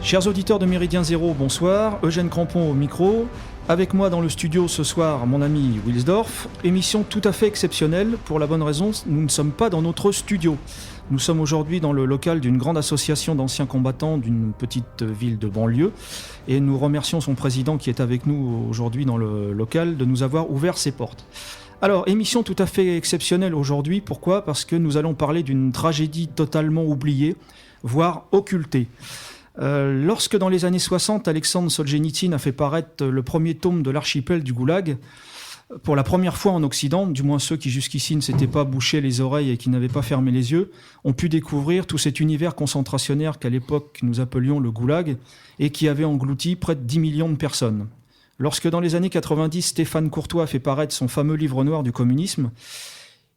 Chers auditeurs de Méridien Zéro, bonsoir. Eugène Crampon au micro. Avec moi dans le studio ce soir, mon ami Wilsdorf. Émission tout à fait exceptionnelle pour la bonne raison, nous ne sommes pas dans notre studio. Nous sommes aujourd'hui dans le local d'une grande association d'anciens combattants d'une petite ville de banlieue. Et nous remercions son président qui est avec nous aujourd'hui dans le local de nous avoir ouvert ses portes. Alors, émission tout à fait exceptionnelle aujourd'hui. Pourquoi ? Parce que nous allons parler d'une tragédie totalement oubliée, voire occultée. Lorsque dans les années 60, Alexandre Solzhenitsyn a fait paraître le premier tome de l'archipel du Goulag, pour la première fois en Occident, du moins ceux qui jusqu'ici ne s'étaient pas bouchés les oreilles et qui n'avaient pas fermé les yeux, ont pu découvrir tout cet univers concentrationnaire qu'à l'époque nous appelions le Goulag et qui avait englouti près de 10 millions de personnes. Lorsque dans les années 90, Stéphane Courtois a fait paraître son fameux livre noir du communisme,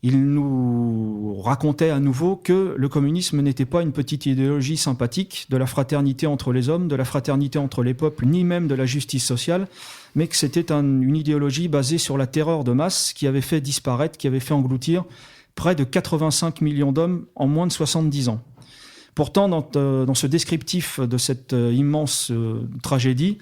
il nous racontait à nouveau que le communisme n'était pas une petite idéologie sympathique de la fraternité entre les hommes, de la fraternité entre les peuples, ni même de la justice sociale, mais que c'était une idéologie basée sur la terreur de masse qui avait fait disparaître, qui avait fait engloutir près de 85 millions d'hommes en moins de 70 ans. Pourtant, dans ce descriptif de cette immense tragédie,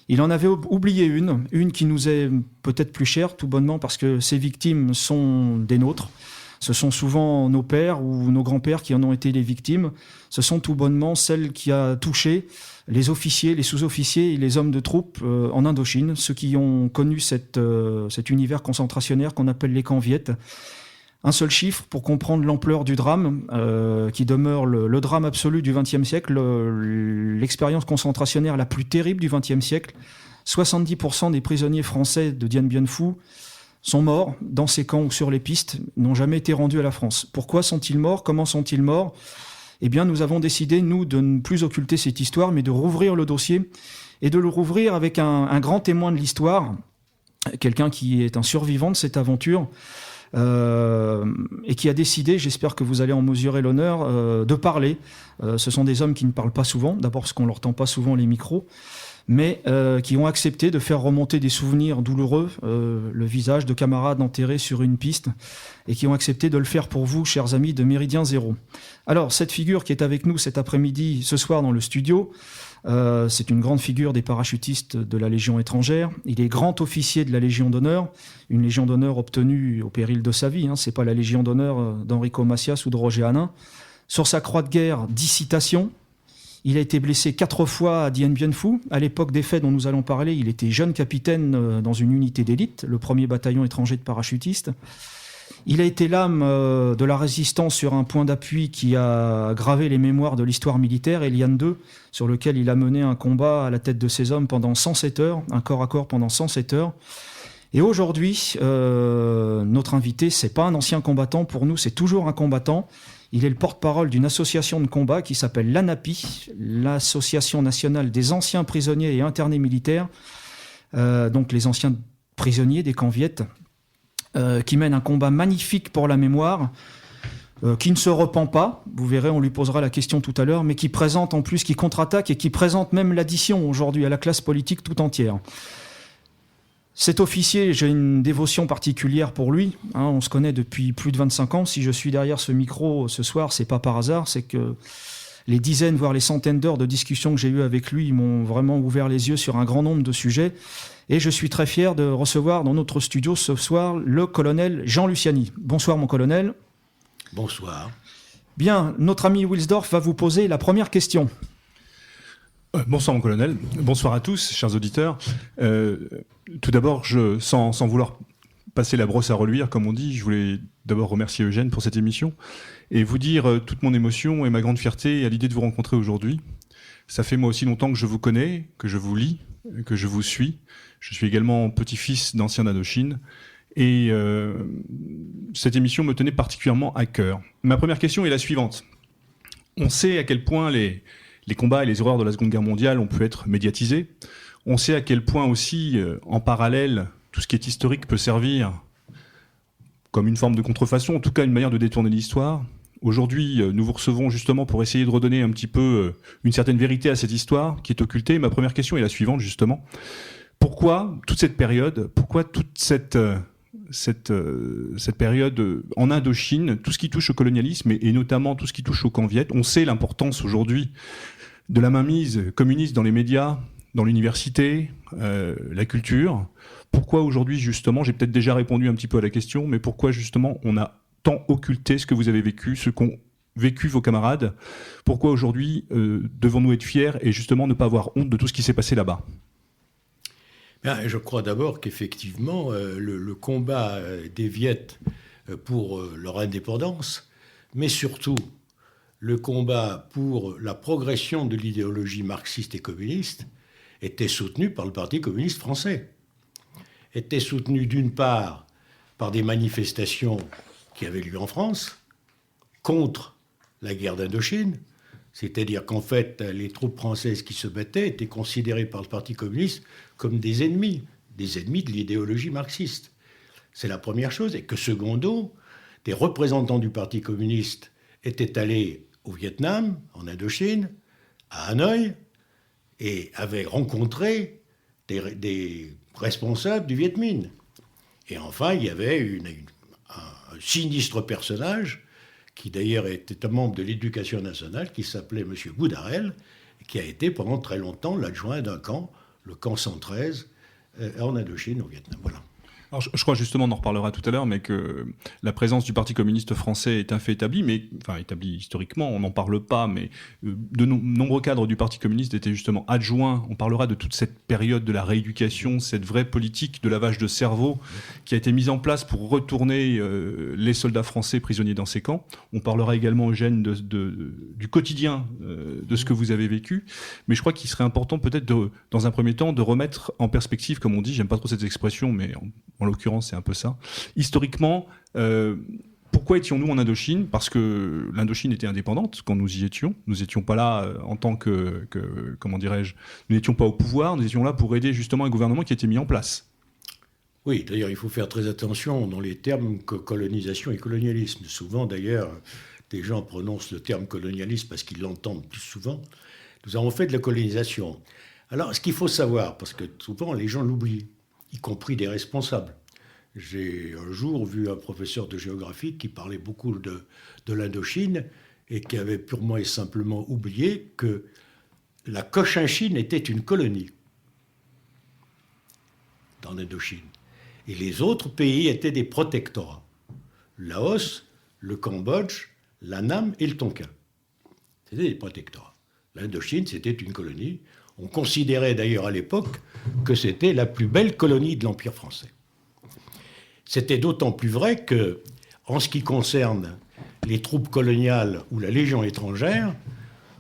il en avait oublié une qui nous est peut-être plus chère, tout bonnement parce que ces victimes sont des nôtres. Ce sont souvent nos pères ou nos grands-pères qui en ont été les victimes. Ce sont tout bonnement celles qui a touché les officiers, les sous-officiers et les hommes de troupes en Indochine, ceux qui ont connu cet univers concentrationnaire qu'on appelle les camps Viet. Un seul chiffre pour comprendre l'ampleur du drame, qui demeure le drame absolu du XXe siècle, l'expérience concentrationnaire la plus terrible du XXe siècle. 70% des prisonniers français de Dien Bien Phu sont morts dans ces camps ou sur les pistes, n'ont jamais été rendus à la France. Pourquoi sont-ils morts ? Comment sont-ils morts ? Eh bien, nous avons décidé, nous, de ne plus occulter cette histoire, mais de rouvrir le dossier, et de le rouvrir avec un grand témoin de l'histoire, quelqu'un qui est un survivant de cette aventure, et qui a décidé, j'espère que vous allez en mesurer l'honneur, de parler. Ce sont des hommes qui ne parlent pas souvent, d'abord parce qu'on ne leur tend pas souvent les micros, mais qui ont accepté de faire remonter des souvenirs douloureux, le visage de camarades enterrés sur une piste, et qui ont accepté de le faire pour vous, chers amis de Méridien Zéro. Alors, cette figure qui est avec nous cet après-midi, ce soir dans le studio, c'est une grande figure des parachutistes de la Légion étrangère. Il est grand officier de la Légion d'honneur, une Légion d'honneur obtenue au péril de sa vie. C'est pas la Légion d'honneur d'Enrico Macias ou de Roger Hanin. Sur sa croix de guerre, 10 citations. Il a été blessé 4 fois à Dien Bien Phu. À l'époque des faits dont nous allons parler, il était jeune capitaine dans une unité d'élite, le 1er bataillon étranger de parachutistes. Il a été l'âme de la résistance sur un point d'appui qui a gravé les mémoires de l'histoire militaire, Eliane II, sur lequel il a mené un combat à la tête de ses hommes pendant 107 heures, un corps à corps pendant 107 heures. Et aujourd'hui, notre invité, c'est pas un ancien combattant, pour nous, c'est toujours un combattant. Il est le porte-parole d'une association de combat qui s'appelle l'ANAPI, l'Association nationale des anciens prisonniers et internés militaires, donc les anciens prisonniers des camps Viet, qui mène un combat magnifique pour la mémoire, qui ne se repent pas, vous verrez, on lui posera la question tout à l'heure, mais qui présente en plus, qui contre-attaque et qui présente même l'addition aujourd'hui à la classe politique tout entière. Cet officier, j'ai une dévotion particulière pour lui, on se connaît depuis plus de 25 ans, si je suis derrière ce micro ce soir, c'est pas par hasard, c'est que les dizaines, voire les centaines d'heures de discussions que j'ai eues avec lui m'ont vraiment ouvert les yeux sur un grand nombre de sujets. Et je suis très fier de recevoir dans notre studio ce soir le colonel Jean Luciani. Bonsoir mon colonel. Bonsoir. Bien, notre ami Wilsdorf va vous poser la première question. Bonsoir mon colonel, bonsoir à tous, chers auditeurs. Tout d'abord, sans vouloir passer la brosse à reluire, comme on dit, je voulais d'abord remercier Eugène pour cette émission et vous dire toute mon émotion et ma grande fierté à l'idée de vous rencontrer aujourd'hui. Ça fait moi aussi longtemps que je vous connais, que je vous lis, que je vous suis. Je suis également petit-fils d'anciens d'Indochine et cette émission me tenait particulièrement à cœur. Ma première question est la suivante. On sait à quel point les combats et les horreurs de la Seconde Guerre mondiale ont pu être médiatisés. On sait à quel point aussi, en parallèle, tout ce qui est historique peut servir comme une forme de contrefaçon, en tout cas une manière de détourner l'histoire. Aujourd'hui, nous vous recevons justement pour essayer de redonner un petit peu une certaine vérité à cette histoire qui est occultée. Ma première question est la suivante, justement. Pourquoi toute cette période, pourquoi toute cette période en Indochine, tout ce qui touche au colonialisme et notamment tout ce qui touche au camp Viet, on sait l'importance aujourd'hui de la mainmise communiste dans les médias, dans l'université, la culture. Pourquoi aujourd'hui, justement, j'ai peut-être déjà répondu un petit peu à la question, mais pourquoi justement on a tant occulté ce que vous avez vécu, ce qu'ont vécu vos camarades? Pourquoi aujourd'hui devons-nous être fiers et justement ne pas avoir honte de tout ce qui s'est passé là-bas? Bien, je crois d'abord qu'effectivement, le combat des Viettes pour leur indépendance, mais surtout le combat pour la progression de l'idéologie marxiste et communiste, était soutenu par le Parti communiste français. Était soutenu d'une part par des manifestations qui avaient lieu en France contre la guerre d'Indochine, c'est-à-dire qu'en fait, les troupes françaises qui se battaient étaient considérées par le Parti communiste comme des ennemis de l'idéologie marxiste. C'est la première chose. Et que secondo, des représentants du Parti communiste étaient allés au Vietnam, en Indochine, à Hanoï, et avaient rencontré des responsables du Viet Minh. Et enfin, il y avait un sinistre personnage qui d'ailleurs était un membre de l'Éducation nationale, qui s'appelait M. Goudarel, qui a été pendant très longtemps l'adjoint d'un camp, le camp 113, en Indochine, au Vietnam. Voilà. Alors, je crois justement, on en reparlera tout à l'heure, mais que la présence du Parti communiste français est un fait établi, mais enfin établi historiquement, on n'en parle pas, mais de nombreux cadres du Parti communiste étaient justement adjoints. On parlera de toute cette période de la rééducation, cette vraie politique de lavage de cerveau qui a été mise en place pour retourner les soldats français prisonniers dans ces camps. On parlera également, Eugène, du quotidien de ce que vous avez vécu, mais je crois qu'il serait important peut-être dans un premier temps de remettre en perspective, comme on dit, j'aime pas trop cette expression, mais en l'occurrence, c'est un peu ça. Historiquement, pourquoi étions-nous en Indochine? Parce que l'Indochine était indépendante quand nous y étions. Nous n'étions pas là en tant que comment dirais-je, nous n'étions pas au pouvoir, nous étions là pour aider justement un gouvernement qui était mis en place. Oui, d'ailleurs, il faut faire très attention dans les termes colonisation et colonialisme. Souvent, d'ailleurs, des gens prononcent le terme colonialisme parce qu'ils l'entendent plus souvent. Nous avons fait de la colonisation. Alors, ce qu'il faut savoir, parce que souvent les gens l'oublient, y compris des responsables. J'ai un jour vu un professeur de géographie qui parlait beaucoup de l'Indochine et qui avait purement et simplement oublié que la Cochinchine était une colonie dans l'Indochine. Et les autres pays étaient des protectorats. Le Laos, le Cambodge, l'Annam et le Tonkin. C'était des protectorats. L'Indochine, c'était une colonie. On considérait d'ailleurs à l'époque que c'était la plus belle colonie de l'Empire français. C'était d'autant plus vrai que, en ce qui concerne les troupes coloniales ou la Légion étrangère,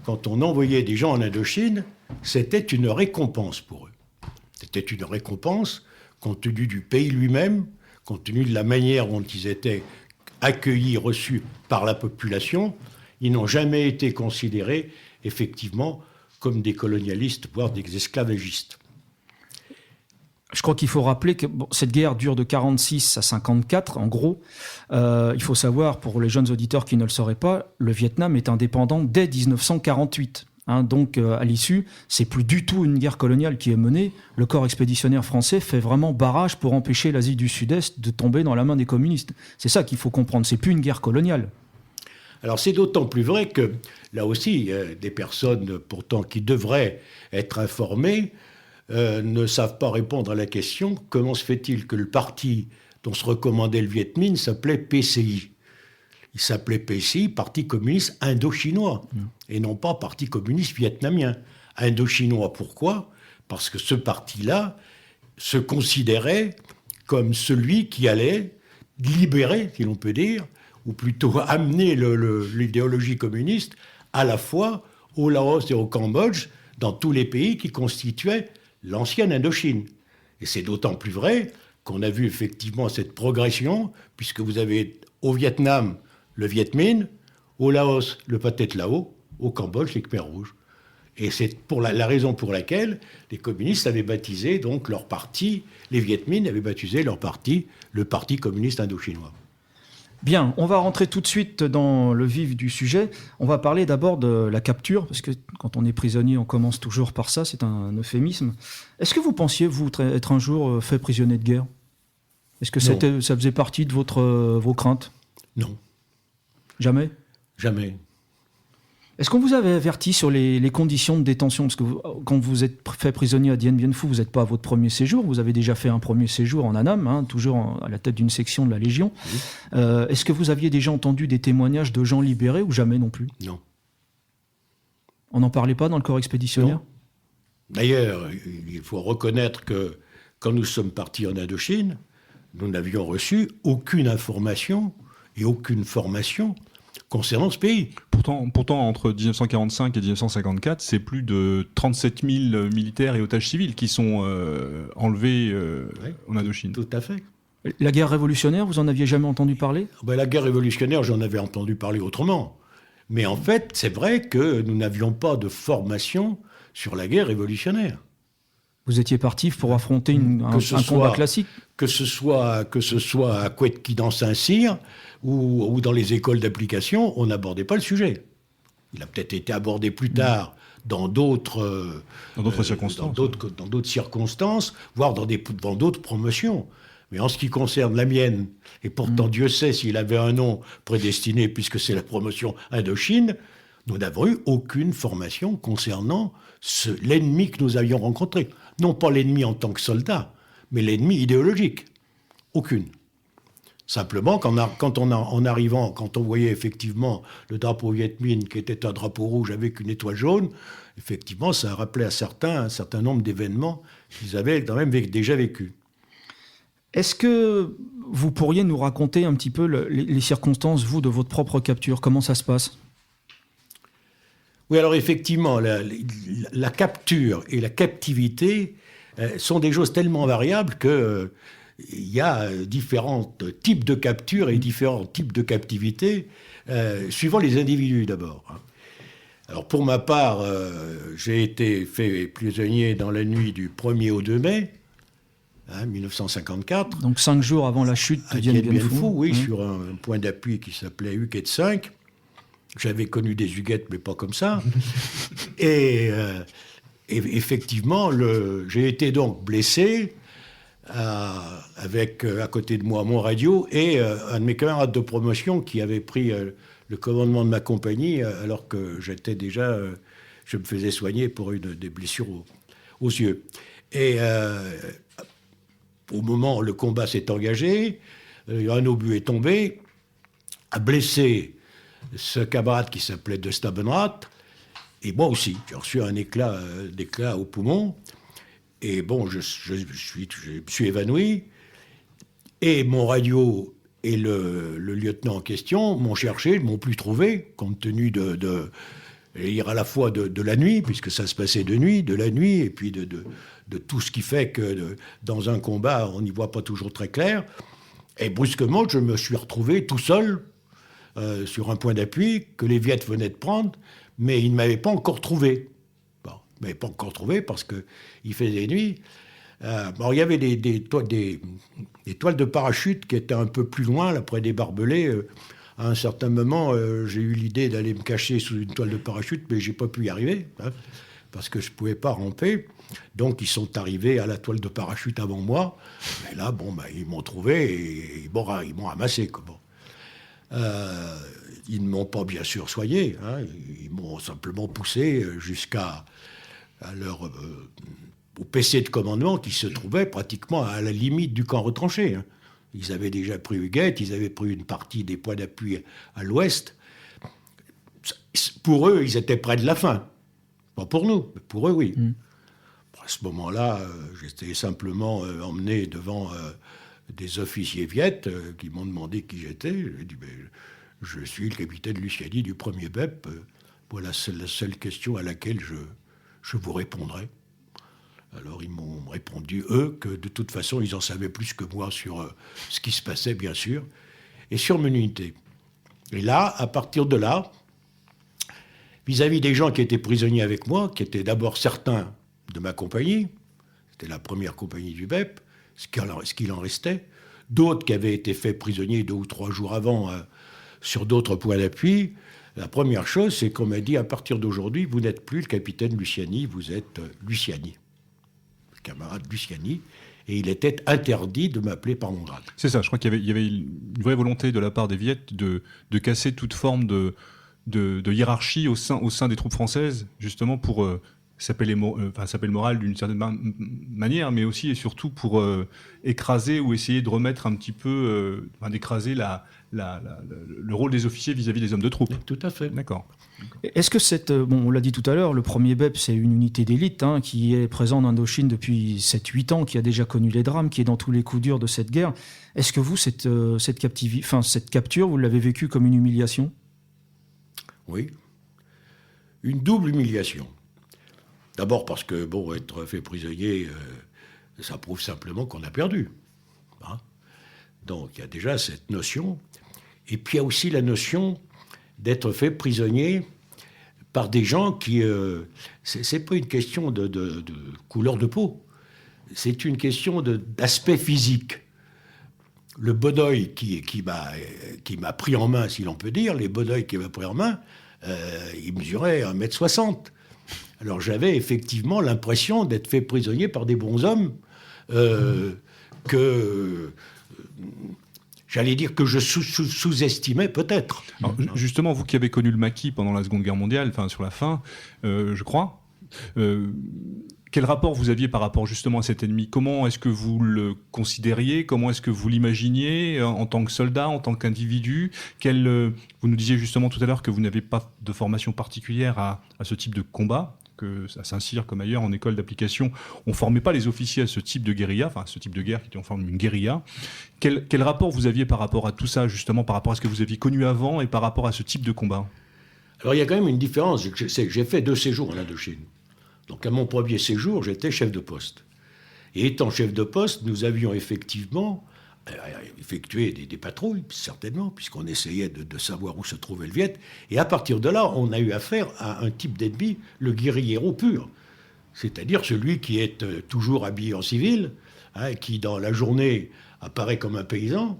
quand on envoyait des gens en Indochine, c'était une récompense pour eux. C'était une récompense compte tenu du pays lui-même, compte tenu de la manière dont ils étaient accueillis, reçus par la population. Ils n'ont jamais été considérés, effectivement, comme des colonialistes, voire des esclavagistes. Je crois qu'il faut rappeler que cette guerre dure de 46 à 54, en gros. Il faut savoir, pour les jeunes auditeurs qui ne le sauraient pas, le Vietnam est indépendant dès 1948. Donc, à l'issue, c'est plus du tout une guerre coloniale qui est menée. Le corps expéditionnaire français fait vraiment barrage pour empêcher l'Asie du Sud-Est de tomber dans la main des communistes. C'est ça qu'il faut comprendre. C'est plus une guerre coloniale. Alors c'est d'autant plus vrai que, là aussi, des personnes pourtant qui devraient être informées ne savent pas répondre à la question « Comment se fait-il que le parti dont se recommandait le Viet Minh s'appelait PCI ?» Il s'appelait PCI, Parti communiste indo-chinois, et non pas Parti communiste vietnamien. Indo-chinois, pourquoi? Parce que ce parti-là se considérait comme celui qui allait libérer, si l'on peut dire, ou plutôt amener l'idéologie communiste à la fois au Laos et au Cambodge, dans tous les pays qui constituaient l'ancienne Indochine. Et c'est d'autant plus vrai qu'on a vu effectivement cette progression, puisque vous avez au Vietnam le Viet Minh, au Laos le Pathet Lao, au Cambodge les Khmers rouges. Et c'est pour la raison pour laquelle les communistes avaient baptisé donc leur parti, les Viet Minh avaient baptisé leur parti, le Parti communiste indochinois. Bien, on va rentrer tout de suite dans le vif du sujet. On va parler d'abord de la capture, parce que quand on est prisonnier, on commence toujours par ça, c'est un euphémisme. Est-ce que vous pensiez, vous, être un jour fait prisonnier de guerre? Est-ce que ça faisait partie de vos craintes? Non. Jamais? Jamais. Est-ce qu'on vous avait averti sur les conditions de détention? Parce que quand vous êtes fait prisonnier à Dien Bien Phu, vous n'êtes pas à votre premier séjour. Vous avez déjà fait un premier séjour en Annam, hein, toujours à la tête d'une section de la Légion. Oui. Est-ce que vous aviez déjà entendu des témoignages de gens libérés ou jamais non plus? Non. On n'en parlait pas dans le corps expéditionnaire? Non. D'ailleurs, il faut reconnaître que quand nous sommes partis en Indochine, nous n'avions reçu aucune information et aucune formation concernant ce pays. Pourtant, entre 1945 et 1954, c'est plus de 37 000 militaires et otages civils qui sont enlevés Oui, en Indochine. Tout à fait. La guerre révolutionnaire, vous en aviez jamais entendu parler? La guerre révolutionnaire, j'en avais entendu parler autrement. Mais en fait, c'est vrai que nous n'avions pas de formation sur la guerre révolutionnaire. Vous étiez parti pour affronter un combat classique? Que ce soit à Couetki dans Saint-Cyr ou dans les écoles d'application, on n'abordait pas le sujet. Il a peut-être été abordé plus tard dans d'autres circonstances. Dans d'autres circonstances, voire dans d'autres promotions. Mais en ce qui concerne la mienne, et pourtant Dieu sait s'il avait un nom prédestiné, puisque c'est la promotion Indochine, nous n'avons eu aucune formation concernant l'ennemi que nous avions rencontré. Non pas l'ennemi en tant que soldat, mais l'ennemi idéologique. Aucune. Simplement, quand on voyait effectivement le drapeau Viet Minh, qui était un drapeau rouge avec une étoile jaune, effectivement, ça rappelait un certain nombre d'événements qu'ils avaient quand même déjà vécus. Est-ce que vous pourriez nous raconter un petit peu les circonstances, vous, de votre propre capture? Comment ça se passe? Oui, alors effectivement, la capture et la captivité sont des choses tellement variables que il y a différents types de capture et différents types de captivité, suivant les individus d'abord. Alors pour ma part, j'ai été fait prisonnier dans la nuit du 1er au 2 mai, 1954. Donc 5 jours avant la chute de Dien Bien Phu. Oui, sur un point d'appui qui s'appelait Huguette 5. J'avais connu des Huguettes, mais pas comme ça. Et effectivement, j'ai été donc blessé avec à côté de moi mon radio et un de mes camarades de promotion qui avait pris le commandement de ma compagnie alors que j'étais déjà... je me faisais soigner pour des blessures aux yeux. Et au moment où le combat s'est engagé, un obus est tombé, a blessé ce camarade qui s'appelait de Stabenrath, et moi aussi. J'ai reçu un éclat au poumon, et bon, je me suis évanoui, et mon radio et le lieutenant en question m'ont cherché, ne m'ont plus trouvé, compte tenu à la fois de la nuit, puisque ça se passait de la nuit, et puis de tout ce qui fait que dans un combat, on n'y voit pas toujours très clair. Et brusquement, je me suis retrouvé tout seul sur un point d'appui que les Viettes venaient de prendre, mais ils ne m'avaient pas encore trouvé. Bon, ils ne m'avaient pas encore trouvé parce qu'il faisait nuit. Alors, il y avait des toiles de parachute qui étaient un peu plus loin, là, près des barbelés. À un certain moment, j'ai eu l'idée d'aller me cacher sous une toile de parachute, mais je n'ai pas pu y arriver, parce que je ne pouvais pas ramper. Donc, ils sont arrivés à la toile de parachute avant moi. Et là, ils m'ont trouvé et ils m'ont ramassé. Bon. Ils ne m'ont pas bien sûr soigné. Ils m'ont simplement poussé jusqu'à au PC de commandement qui se trouvait pratiquement à la limite du camp retranché. Ils avaient déjà pris Huguette, ils avaient pris une partie des points d'appui à l'ouest. Pour eux, ils étaient près de la fin. Pas pour nous, mais pour eux, oui. À ce moment-là, j'étais simplement emmené devant des officiers viettes qui m'ont demandé qui j'étais. J'ai dit, je suis le capitaine Luciani du 1er BEP. Voilà la seule question à laquelle je vous répondrai. Alors ils m'ont répondu, eux, que de toute façon, ils en savaient plus que moi sur ce qui se passait, bien sûr, et sur mon unité. Et là, à partir de là, vis-à-vis des gens qui étaient prisonniers avec moi, qui étaient d'abord certains de ma compagnie, c'était la première compagnie du BEP, ce qu'il en restait, d'autres qui avaient été faits prisonniers 2 ou 3 jours avant sur d'autres points d'appui, la première chose, c'est qu'on m'a dit, à partir d'aujourd'hui, vous n'êtes plus le capitaine Luciani, vous êtes Luciani. Camarade Luciani, et il était interdit de m'appeler par mon grade. C'est ça, je crois qu'il y avait une vraie volonté de la part des Viettes de casser toute forme de de hiérarchie au sein des troupes françaises, justement pour saper le moral d'une certaine manière, mais aussi et surtout pour écraser ou essayer de remettre un petit peu, d'écraser le rôle des officiers vis-à-vis des hommes de troupe. Tout à fait. D'accord. Est-ce que on l'a dit tout à l'heure, le premier BEP, c'est une unité d'élite qui est présente en Indochine depuis 7-8 ans, qui a déjà connu les drames, qui est dans tous les coups durs de cette guerre. Est-ce que vous, cette capture, vous l'avez vécue comme une humiliation ? Oui. Une double humiliation. D'abord parce que, être fait prisonnier, ça prouve simplement qu'on a perdu. Donc, il y a déjà cette notion. Et puis, il y a aussi la notion d'être fait prisonnier par des gens qui... c'est pas une question de couleur de peau. C'est une question d'aspect physique. Le Bodoï qui m'a pris en main, si l'on peut dire, les Bodoï qui m'a pris en main, il mesurait 1m60. Alors j'avais effectivement l'impression d'être fait prisonnier par des bons hommes j'allais dire que je sous-estimais peut-être. Alors, justement, vous qui avez connu le maquis pendant la Seconde Guerre mondiale, sur la fin, je crois, quel rapport vous aviez par rapport justement à cet ennemi ? Comment est-ce que vous le considériez ? Comment est-ce que vous l'imaginiez en tant que soldat, en tant qu'individu ? Vous nous disiez justement tout à l'heure que vous n'avez pas de formation particulière à ce type de combat, que à Saint-Cyr comme ailleurs en école d'application, on ne formait pas les officiers à ce type de guérilla, ce type de guerre qui était en forme d'une guérilla. Quel rapport vous aviez par rapport à tout ça, justement, par rapport à ce que vous aviez connu avant et par rapport à ce type de combat ? Alors il y a quand même une différence, c'est que j'ai fait 2 séjours en Indochine. Donc à mon premier séjour, j'étais chef de poste. Et étant chef de poste, nous avions effectivement effectué des patrouilles, certainement, puisqu'on essayait de savoir où se trouvait le Viet. Et à partir de là, on a eu affaire à un type d'ennemi, le guérillero pur. C'est-à-dire celui qui est toujours habillé en civil, qui dans la journée apparaît comme un paysan,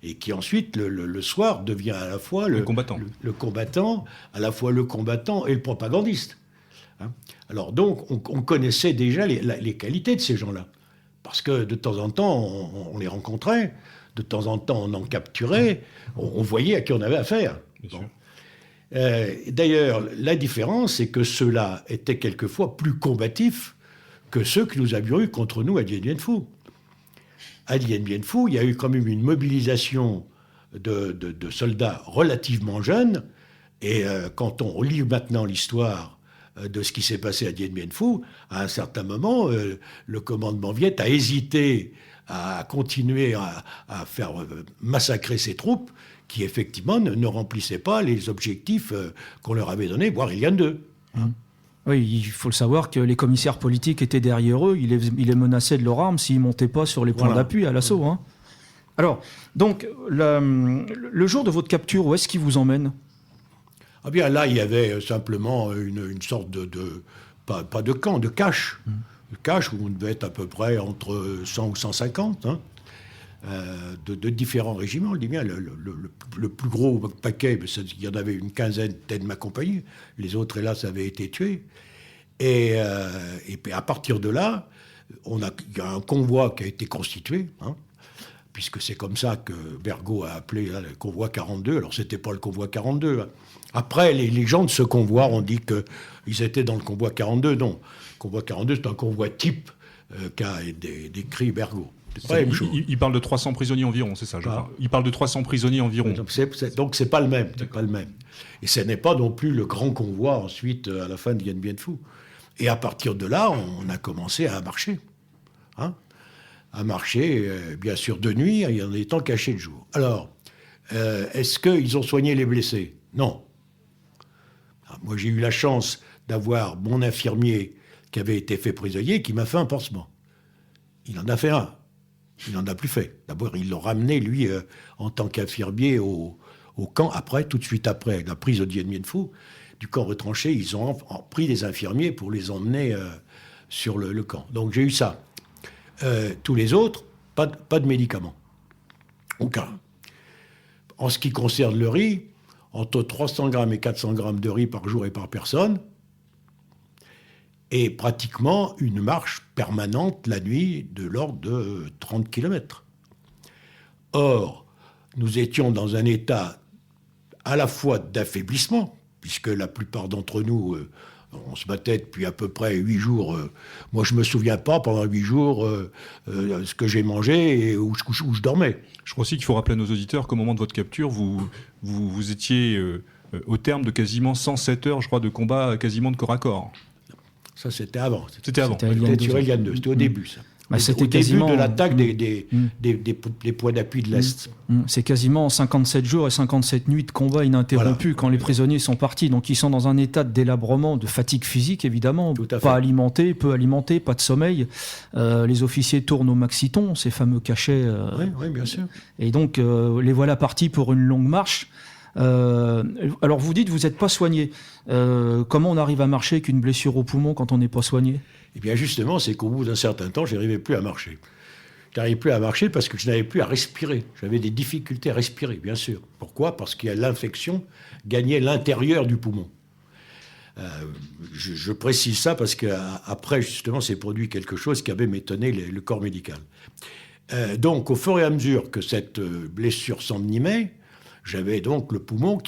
et qui ensuite, le soir, devient à la fois le combattant, à la fois le combattant et le propagandiste. Alors donc, on connaissait déjà les qualités de ces gens-là. Parce que de temps en temps, on les rencontrait, de temps en temps, on en capturait, on voyait à qui on avait affaire. D'ailleurs, la différence, c'est que ceux-là étaient quelquefois plus combatifs que ceux que nous avions eus contre nous à Dien Bien Phu. À Dien Bien Phu, il y a eu quand même une mobilisation de soldats relativement jeunes, et quand on lit maintenant l'histoire de ce qui s'est passé à Dien Bien Phu, à un certain moment, le commandement Viet a hésité à continuer à faire massacrer ses troupes qui, effectivement, ne remplissaient pas les objectifs qu'on leur avait donnés, voire il y en a 2. Oui, il faut le savoir que les commissaires politiques étaient derrière eux, ils les menaçaient de leur arme s'ils ne montaient pas sur les points d'appui à l'assaut. Alors, donc, le jour de votre capture, où est-ce qu'il vous emmène ? Ah bien, là, il y avait simplement une sorte pas de camp, de cache. De cache où on devait être à peu près entre 100 ou 150, de différents régiments. Je dis bien, le plus gros paquet, il y en avait une quinzaine de m'accompagner. Les autres, hélas, avaient été tués. Et puis à partir de là, il y a un convoi qui a été constitué, puisque c'est comme ça que Bergot a appelé le convoi 42. Alors, ce n'était pas le convoi 42. Après, les gens de ce convoi ont dit qu'ils étaient dans le convoi 42. Non, le convoi 42, c'est un convoi type qu'a décrit Bergot. C'est pas la même chose. Il parle de 300 prisonniers environ, c'est ça, je crois. Il parle de 300 prisonniers environ. Donc, c'est pas le même. C'est pas le même. Et ce n'est pas non plus le grand convoi, ensuite, à la fin de Dien Bien Phu. Et à partir de là, on a commencé à marcher. À marcher, bien sûr, de nuit, et en étant caché de jour. Alors, est-ce qu'ils ont soigné les blessés ? Non. Moi, j'ai eu la chance d'avoir mon infirmier qui avait été fait prisonnier, qui m'a fait un pansement. Il en a fait un. Il n'en a plus fait. D'abord, ils l'ont ramené, lui, en tant qu'infirmier au camp. Après, tout de suite après la prise de Dien Bien Phu, du camp retranché, ils ont pris des infirmiers pour les emmener sur le camp. Donc, j'ai eu ça. Tous les autres, pas de médicaments. Aucun. En ce qui concerne le riz, entre 300 grammes et 400 grammes de riz par jour et par personne, et pratiquement une marche permanente la nuit de l'ordre de 30 km. Or, nous étions dans un état à la fois d'affaiblissement, puisque la plupart d'entre nous, on se battait depuis à peu près 8 jours. Moi, je ne me souviens pas pendant 8 jours ce que j'ai mangé et où je dormais. Je crois aussi qu'il faut rappeler à nos auditeurs qu'au moment de votre capture, vous étiez au terme de quasiment 107 heures, je crois, de combat quasiment de corps à corps. Ça, c'était avant. C'était avant. C'était sur Eliane 2, c'était au début, ça. C'était au début quasiment de l'attaque des points d'appui de l'Est. C'est quasiment 57 jours et 57 nuits de combat ininterrompus quand les prisonniers sont partis. Donc ils sont dans un état de délabrement, de fatigue physique évidemment, pas alimentés, peu alimentés, pas de sommeil. Les officiers tournent au maxiton, ces fameux cachets. Oui, bien sûr. Et donc les voilà partis pour une longue marche. Alors vous dites, vous n'êtes pas soigné. Comment on arrive à marcher avec une blessure au poumon quand on n'est pas soigné ? Eh bien justement, c'est qu'au bout d'un certain temps, je n'arrivais plus à marcher. Je n'arrivais plus à marcher parce que je n'avais plus à respirer. J'avais des difficultés à respirer, bien sûr. Pourquoi ? Parce que l'infection gagnait l'intérieur du poumon. Je précise ça parce qu'après, justement, s'est produit quelque chose qui avait m'étonné le corps médical. Donc, au fur et à mesure que cette blessure s'envenimait, j'avais donc le poumon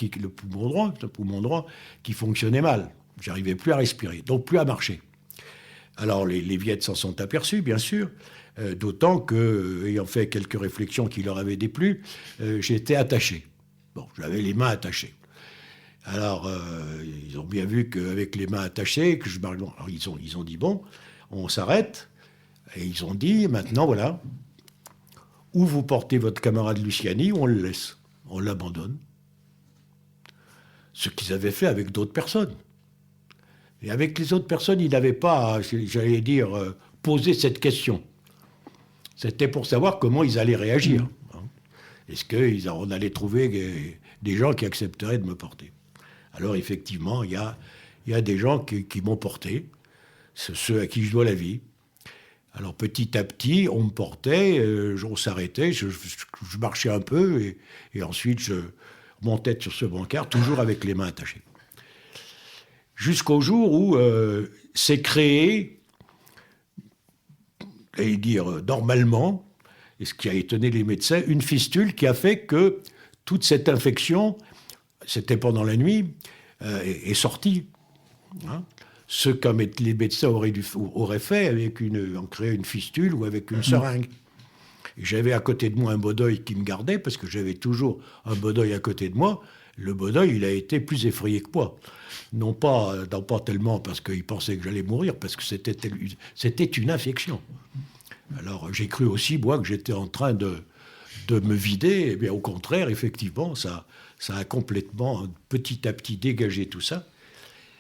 droit qui fonctionnait mal. Je n'arrivais plus à respirer, donc plus à marcher. Alors les Viettes s'en sont aperçus, bien sûr, d'autant que, ayant fait quelques réflexions qui leur avaient déplu, j'étais attaché. Bon, j'avais les mains attachées. Alors, ils ont bien vu qu'avec les mains attachées, que je marche. Bon, alors ils ont dit, bon, on s'arrête. Et ils ont dit, maintenant, voilà, ou vous portez votre camarade Luciani, ou on le laisse. On l'abandonne. Ce qu'ils avaient fait avec d'autres personnes. Et avec les autres personnes, ils n'avaient pas, j'allais dire, posé cette question. C'était pour savoir comment ils allaient réagir. Est-ce qu'on allait trouver des gens qui accepteraient de me porter ? Alors effectivement, il y a des gens qui m'ont porté, ceux à qui je dois la vie. Alors petit à petit, on me portait, on s'arrêtait, je marchais un peu et ensuite je montais sur ce brancard, toujours avec les mains attachées. Jusqu'au jour où s'est créé, j'allais dire normalement, et ce qui a étonné les médecins, une fistule qui a fait que toute cette infection, c'était pendant la nuit, est sortie. Hein, ce que les médecins auraient fait en créant une fistule ou avec une seringue. Et j'avais à côté de moi un Baudeuil qui me gardait, parce que j'avais toujours un Baudeuil à côté de moi. Le Baudeuil, il a été plus effrayé que moi. Non pas tellement parce qu'il pensait que j'allais mourir, parce que c'était une infection. Alors j'ai cru aussi, moi, que j'étais en train de me vider. Eh bien, au contraire, effectivement, ça a complètement, petit à petit, dégagé tout ça.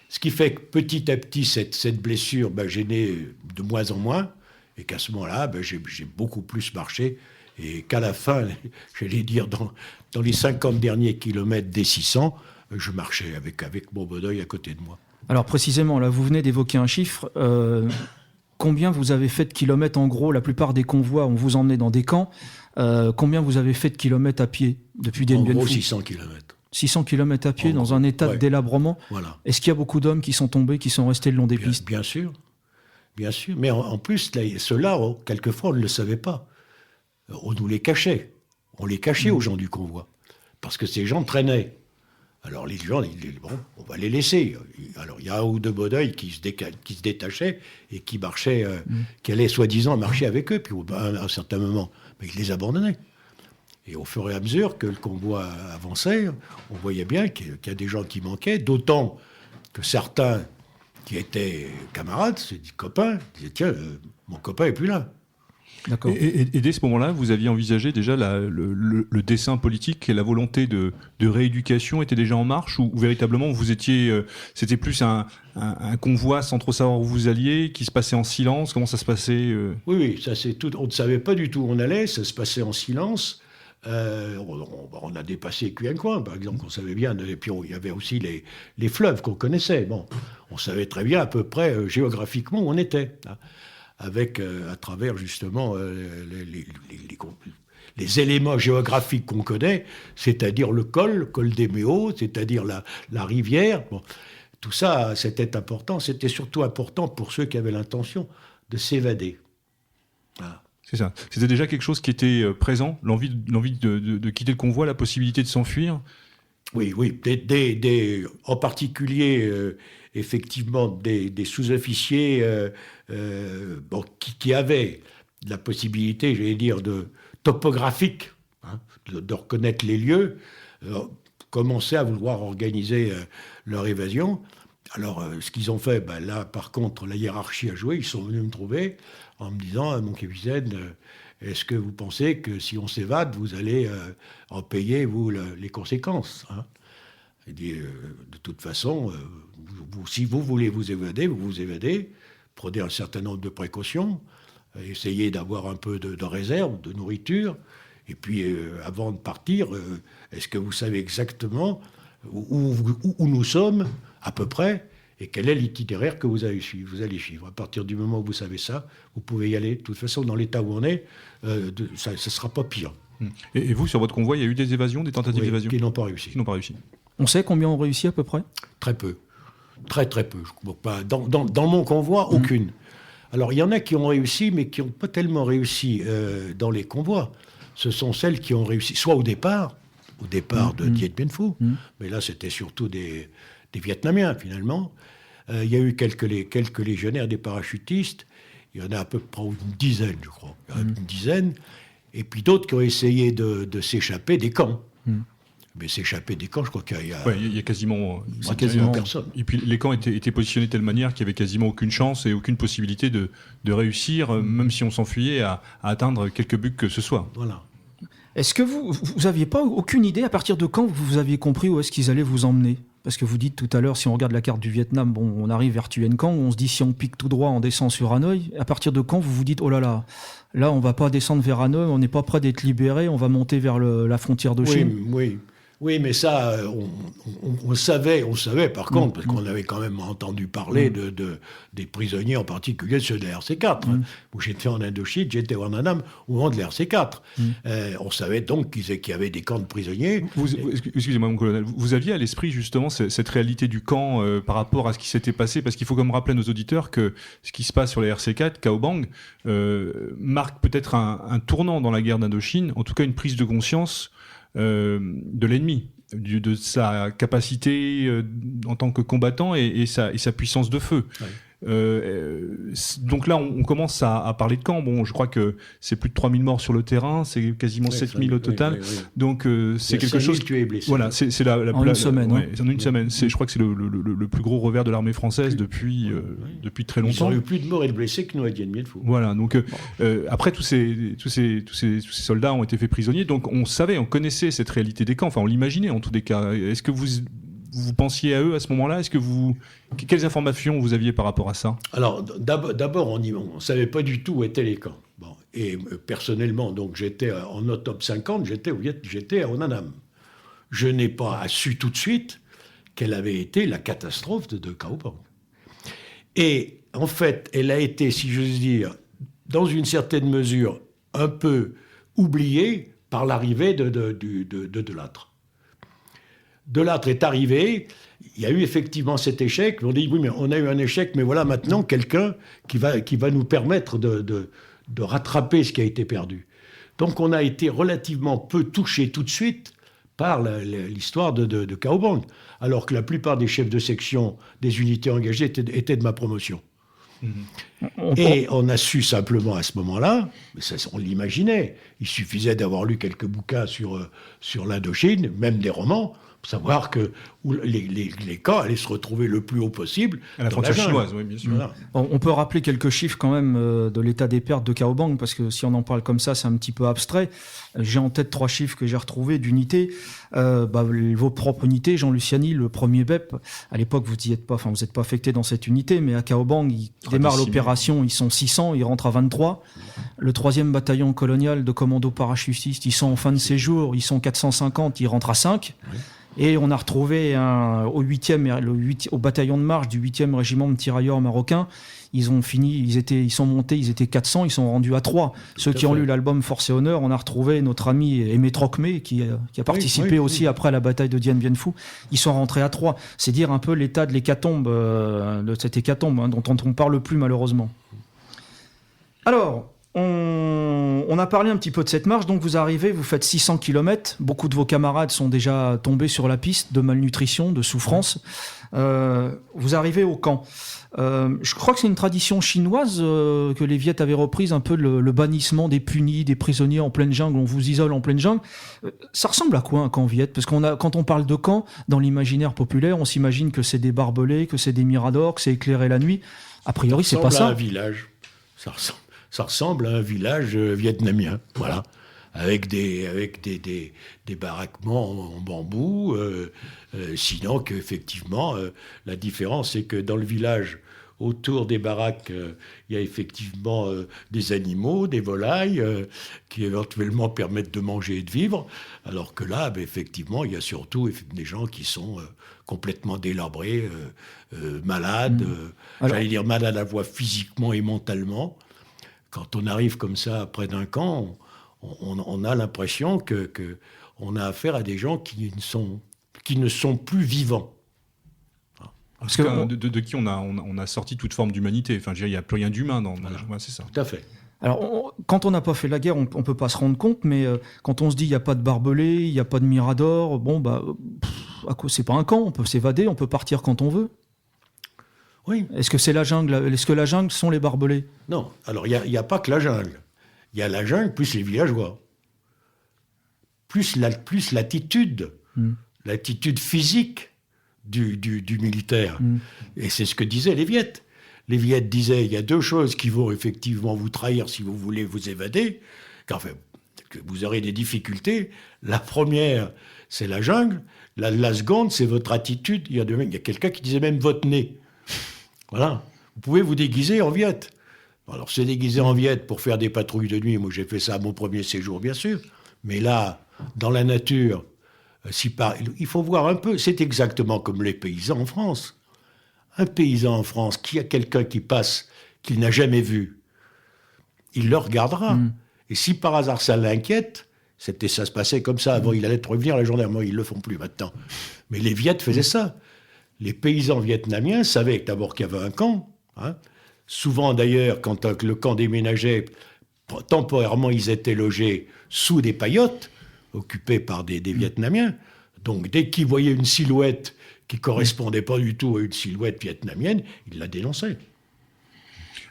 Ce qui fait que petit à petit, cette blessure gênait de moins en moins, et qu'à ce moment-là, j'ai beaucoup plus marché, et qu'à la fin, j'allais dire, dans les 50 derniers kilomètres des 600, je marchais avec mon Baudeuil à côté de moi. Alors précisément, là, vous venez d'évoquer un chiffre. Combien vous avez fait de kilomètres, en gros? La plupart des convois, on vous emmenait dans des camps. Combien vous avez fait de kilomètres à pied depuis Dien Bien Phu? En gros, 600 kilomètres. 600 km à pied, dans un état de délabrement. Voilà. Est-ce qu'il y a beaucoup d'hommes qui sont tombés, qui sont restés le long des pistes? Bien sûr. Bien sûr. Mais en plus, ceux-là, quelquefois, on ne le savait pas. On nous les cachait. On les cachait aux gens du convoi. Parce que ces gens traînaient. Alors les gens, bon, on va les laisser. Alors il y a un ou deux Baudeuil qui se détachaient et qui marchaient, qui allaient soi-disant marcher avec eux. Puis à un certain moment, ils les abandonnaient. Et au fur et à mesure que le convoi avançait, on voyait bien qu'il y a des gens qui manquaient, d'autant que certains qui étaient camarades, c'est des copains, disaient « Tiens, mon copain n'est plus là ». D'accord. Et dès ce moment-là, vous aviez envisagé déjà le dessein politique et la volonté de rééducation était déjà en marche, ou véritablement vous étiez, c'était plus un convoi sans trop savoir où vous alliez, qui se passait en silence? Comment ça se passait Oui, ça c'est tout. On ne savait pas du tout où on allait, ça se passait en silence. On a dépassé Cuencoin, par exemple, on savait bien. Et puis il y avait aussi les fleuves qu'on connaissait. Bon, on savait très bien à peu près géographiquement où on était. Avec, à travers justement les éléments géographiques qu'on connaît, c'est-à-dire le col des Méaux, c'est-à-dire la rivière. Bon, tout ça, c'était important. C'était surtout important pour ceux qui avaient l'intention de s'évader. Voilà. C'est ça. C'était déjà quelque chose qui était présent, l'envie de quitter le convoi, la possibilité de s'enfuir. Oui, en particulier, effectivement, des sous-officiers qui avaient la possibilité, j'allais dire, topographique, de reconnaître les lieux, commençaient à vouloir organiser leur évasion. Alors, ce qu'ils ont fait, là, par contre, la hiérarchie a joué. Ils sont venus me trouver en me disant, mon capitaine, est-ce que vous pensez que si on s'évade, vous allez en payer, vous, les conséquences, hein? Il dit, de toute façon, si vous voulez vous vous évadez, prenez un certain nombre de précautions, essayez d'avoir un peu de réserve, de nourriture, et puis avant de partir, est-ce que vous savez exactement où nous sommes, à peu près, et quel est l'itinéraire que vous allez suivre. À partir du moment où vous savez ça, vous pouvez y aller. De toute façon, dans l'état où on est, ça ne sera pas pire. Et vous, sur votre convoi, il y a eu des évasions, des tentatives d'évasion qui n'ont pas réussi. On sait combien ont réussi à peu près ? Très peu. Très peu. Dans mon convoi, aucune. Alors, il y en a qui ont réussi, mais qui n'ont pas tellement réussi dans les convois. Ce sont celles qui ont réussi, soit au départ de Dien Bien Phu, mais là, c'était surtout des Vietnamiens, finalement. Il y a eu quelques légionnaires, des parachutistes. Il y en a à peu près une dizaine, je crois. Une dizaine. Et puis d'autres qui ont essayé de s'échapper des camps. Mais s'échapper des camps, je crois qu'il y a... Ouais, il y a quasiment personne. Et puis les camps étaient positionnés de telle manière qu'il n'y avait quasiment aucune chance et aucune possibilité de réussir, même si on s'enfuyait, à atteindre quelque but que ce soit. Voilà. Est-ce que vous n'aviez pas aucune idée à partir de quand vous aviez compris où est-ce qu'ils allaient vous emmener ? Parce que vous dites tout à l'heure, si on regarde la carte du Vietnam, on arrive vers Tuyen Cang, on se dit si on pique tout droit, on descend sur Hanoï. À partir de quand vous vous dites, oh là, on va pas descendre vers Hanoï, on n'est pas prêt d'être libéré, on va monter vers la frontière de Chine. Oui, mais ça, on savait par contre, parce qu'on avait quand même entendu parler des prisonniers, en particulier ceux de la RC4. Où j'étais en Indochine, j'étais en Annam au moment de la RC4. On savait donc qu'il y avait des camps de prisonniers. Excusez-moi, mon colonel, vous aviez à l'esprit justement cette réalité du camp par rapport à ce qui s'était passé, parce qu'il faut quand même rappeler à nos auditeurs que ce qui se passe sur la RC4, Cao Bang, marque peut-être un tournant dans la guerre d'Indochine, en tout cas une prise de conscience de l'ennemi, de sa capacité en tant que combattant et sa puissance de feu. Ouais. Donc là, on commence à parler de camp. Bon, je crois que c'est plus de 3000 morts sur le terrain, c'est quasiment 7000 au total. Oui. Donc c'est quelque chose. Tu es blessé. Voilà, c'est en une semaine. En une semaine. Je crois que c'est le plus gros revers de l'armée française depuis très longtemps. Ils ont eu plus de morts et de blessés que nous à Dien Bien Phu. Voilà. Donc après tous ces soldats ont été faits prisonniers. Donc on connaissait cette réalité des camps. Enfin, on l'imaginait en tous les cas. Est-ce que vous pensiez à eux à ce moment-là ? Quelles informations vous aviez par rapport à ça ? Alors, d'abord, on ne savait pas du tout où étaient les camps. Bon, et personnellement, donc, j'étais en octobre 50, j'étais au Annam. Je n'ai pas su tout de suite quelle avait été la catastrophe de Cao Bang. Et en fait, elle a été, si j'ose dire, dans une certaine mesure, un peu oubliée par l'arrivée de Delattre. Delattre est arrivé, il y a eu effectivement cet échec. On dit oui, mais on a eu un échec, mais voilà maintenant quelqu'un qui va nous permettre de rattraper ce qui a été perdu. Donc on a été relativement peu touché tout de suite par l'histoire de Cao Bang, alors que la plupart des chefs de section des unités engagées étaient de ma promotion. Et on a su simplement à ce moment-là, mais ça, on l'imaginait, il suffisait d'avoir lu quelques bouquins sur l'Indochine, même des romans, pour savoir que les camps allaient se retrouver le plus haut possible à la frontière chinoise, oui, bien sûr. Voilà. On peut rappeler quelques chiffres quand même de l'état des pertes de Cao Bang, parce que si on en parle comme ça, c'est un petit peu abstrait. J'ai en tête 3 chiffres que j'ai retrouvés d'unités. Vos propres unités, Jean Luciani, le premier BEP, à l'époque vous n'êtes pas affecté dans cette unité, mais à Cao Bang, il démarre l'opération, ils sont 600, ils rentrent à 23. Le 3e bataillon colonial de commandos parachutistes, ils sont en fin de séjour, ils sont 450, ils rentrent à 5. Oui. Et on a retrouvé au bataillon de marche du 8e régiment de tirailleurs marocains. Ils sont montés, ils étaient 400, ils sont rendus à 3. Ceux qui ont lu l'album Force et Honneur, on a retrouvé notre ami Aimé Trocmé, qui a participé aussi après à la bataille de Dien Bien Phu. Ils sont rentrés à 3. C'est dire un peu l'état de l'hécatombe, de cette hécatombe, dont on ne parle plus malheureusement. Alors, On a parlé un petit peu de cette marche, donc vous arrivez, vous faites 600 km, beaucoup de vos camarades sont déjà tombés sur la piste de malnutrition, de souffrance. Vous arrivez au camp. Je crois que c'est une tradition chinoise que les Viettes avaient reprise, un peu le bannissement des punis, des prisonniers en pleine jungle, on vous isole en pleine jungle. Ça ressemble à quoi un camp Viette? Parce quand on parle de camp, dans l'imaginaire populaire, on s'imagine que c'est des barbelés, que c'est des miradors, que c'est éclairé la nuit. A priori, c'est pas ça. Ça ressemble à un village. Ça ressemble à un village vietnamien, voilà, avec des baraquements en bambou. Sinon, qu'effectivement, la différence, c'est que dans le village, autour des baraques, il y a effectivement des animaux, des volailles, qui éventuellement permettent de manger et de vivre, alors que là, effectivement, il y a surtout des gens qui sont complètement délabrés, malades, j'allais dire malades à la fois physiquement et mentalement. Quand on arrive comme ça près d'un camp, on a l'impression qu'on a affaire à des gens qui ne sont plus vivants. Parce que de qui on a sorti toute forme d'humanité. Enfin, il n'y a plus rien d'humain dans c'est ça. Tout à fait. Alors, quand on n'a pas fait la guerre, on ne peut pas se rendre compte, mais quand on se dit il n'y a pas de barbelés, il n'y a pas de mirador, c'est pas un camp, on peut s'évader, on peut partir quand on veut. Oui. Est-ce que c'est la jungle? Est-ce que la jungle sont les barbelés? Non. Alors, il n'y a pas que la jungle. Il y a la jungle plus les villageois. Plus l'attitude, l'attitude physique du militaire. Et c'est ce que disaient les Viettes. Les Viettes disaient, il y a deux choses qui vont effectivement vous trahir si vous voulez vous évader, que vous aurez des difficultés. La première, c'est la jungle. La seconde, c'est votre attitude. Il y a quelqu'un qui disait même votre nez. Voilà. Vous pouvez vous déguiser en Viette. Alors, se déguiser en Viette pour faire des patrouilles de nuit, moi j'ai fait ça à mon premier séjour, bien sûr. Mais là, dans la nature, il faut voir un peu. C'est exactement comme les paysans en France. Un paysan en France, qui a quelqu'un qui passe, qu'il n'a jamais vu, il le regardera. Et si par hasard ça l'inquiète, ça se passait comme ça. Avant, il allait prévenir la gendarmerie. Ils ne le font plus maintenant. Mais les Viettes faisaient ça. Les paysans vietnamiens savaient d'abord qu'il y avait un camp. Souvent, d'ailleurs, quand le camp déménageait, temporairement, ils étaient logés sous des paillotes, occupées par des Vietnamiens. Donc, dès qu'ils voyaient une silhouette qui ne correspondait pas du tout à une silhouette vietnamienne, ils la dénonçaient.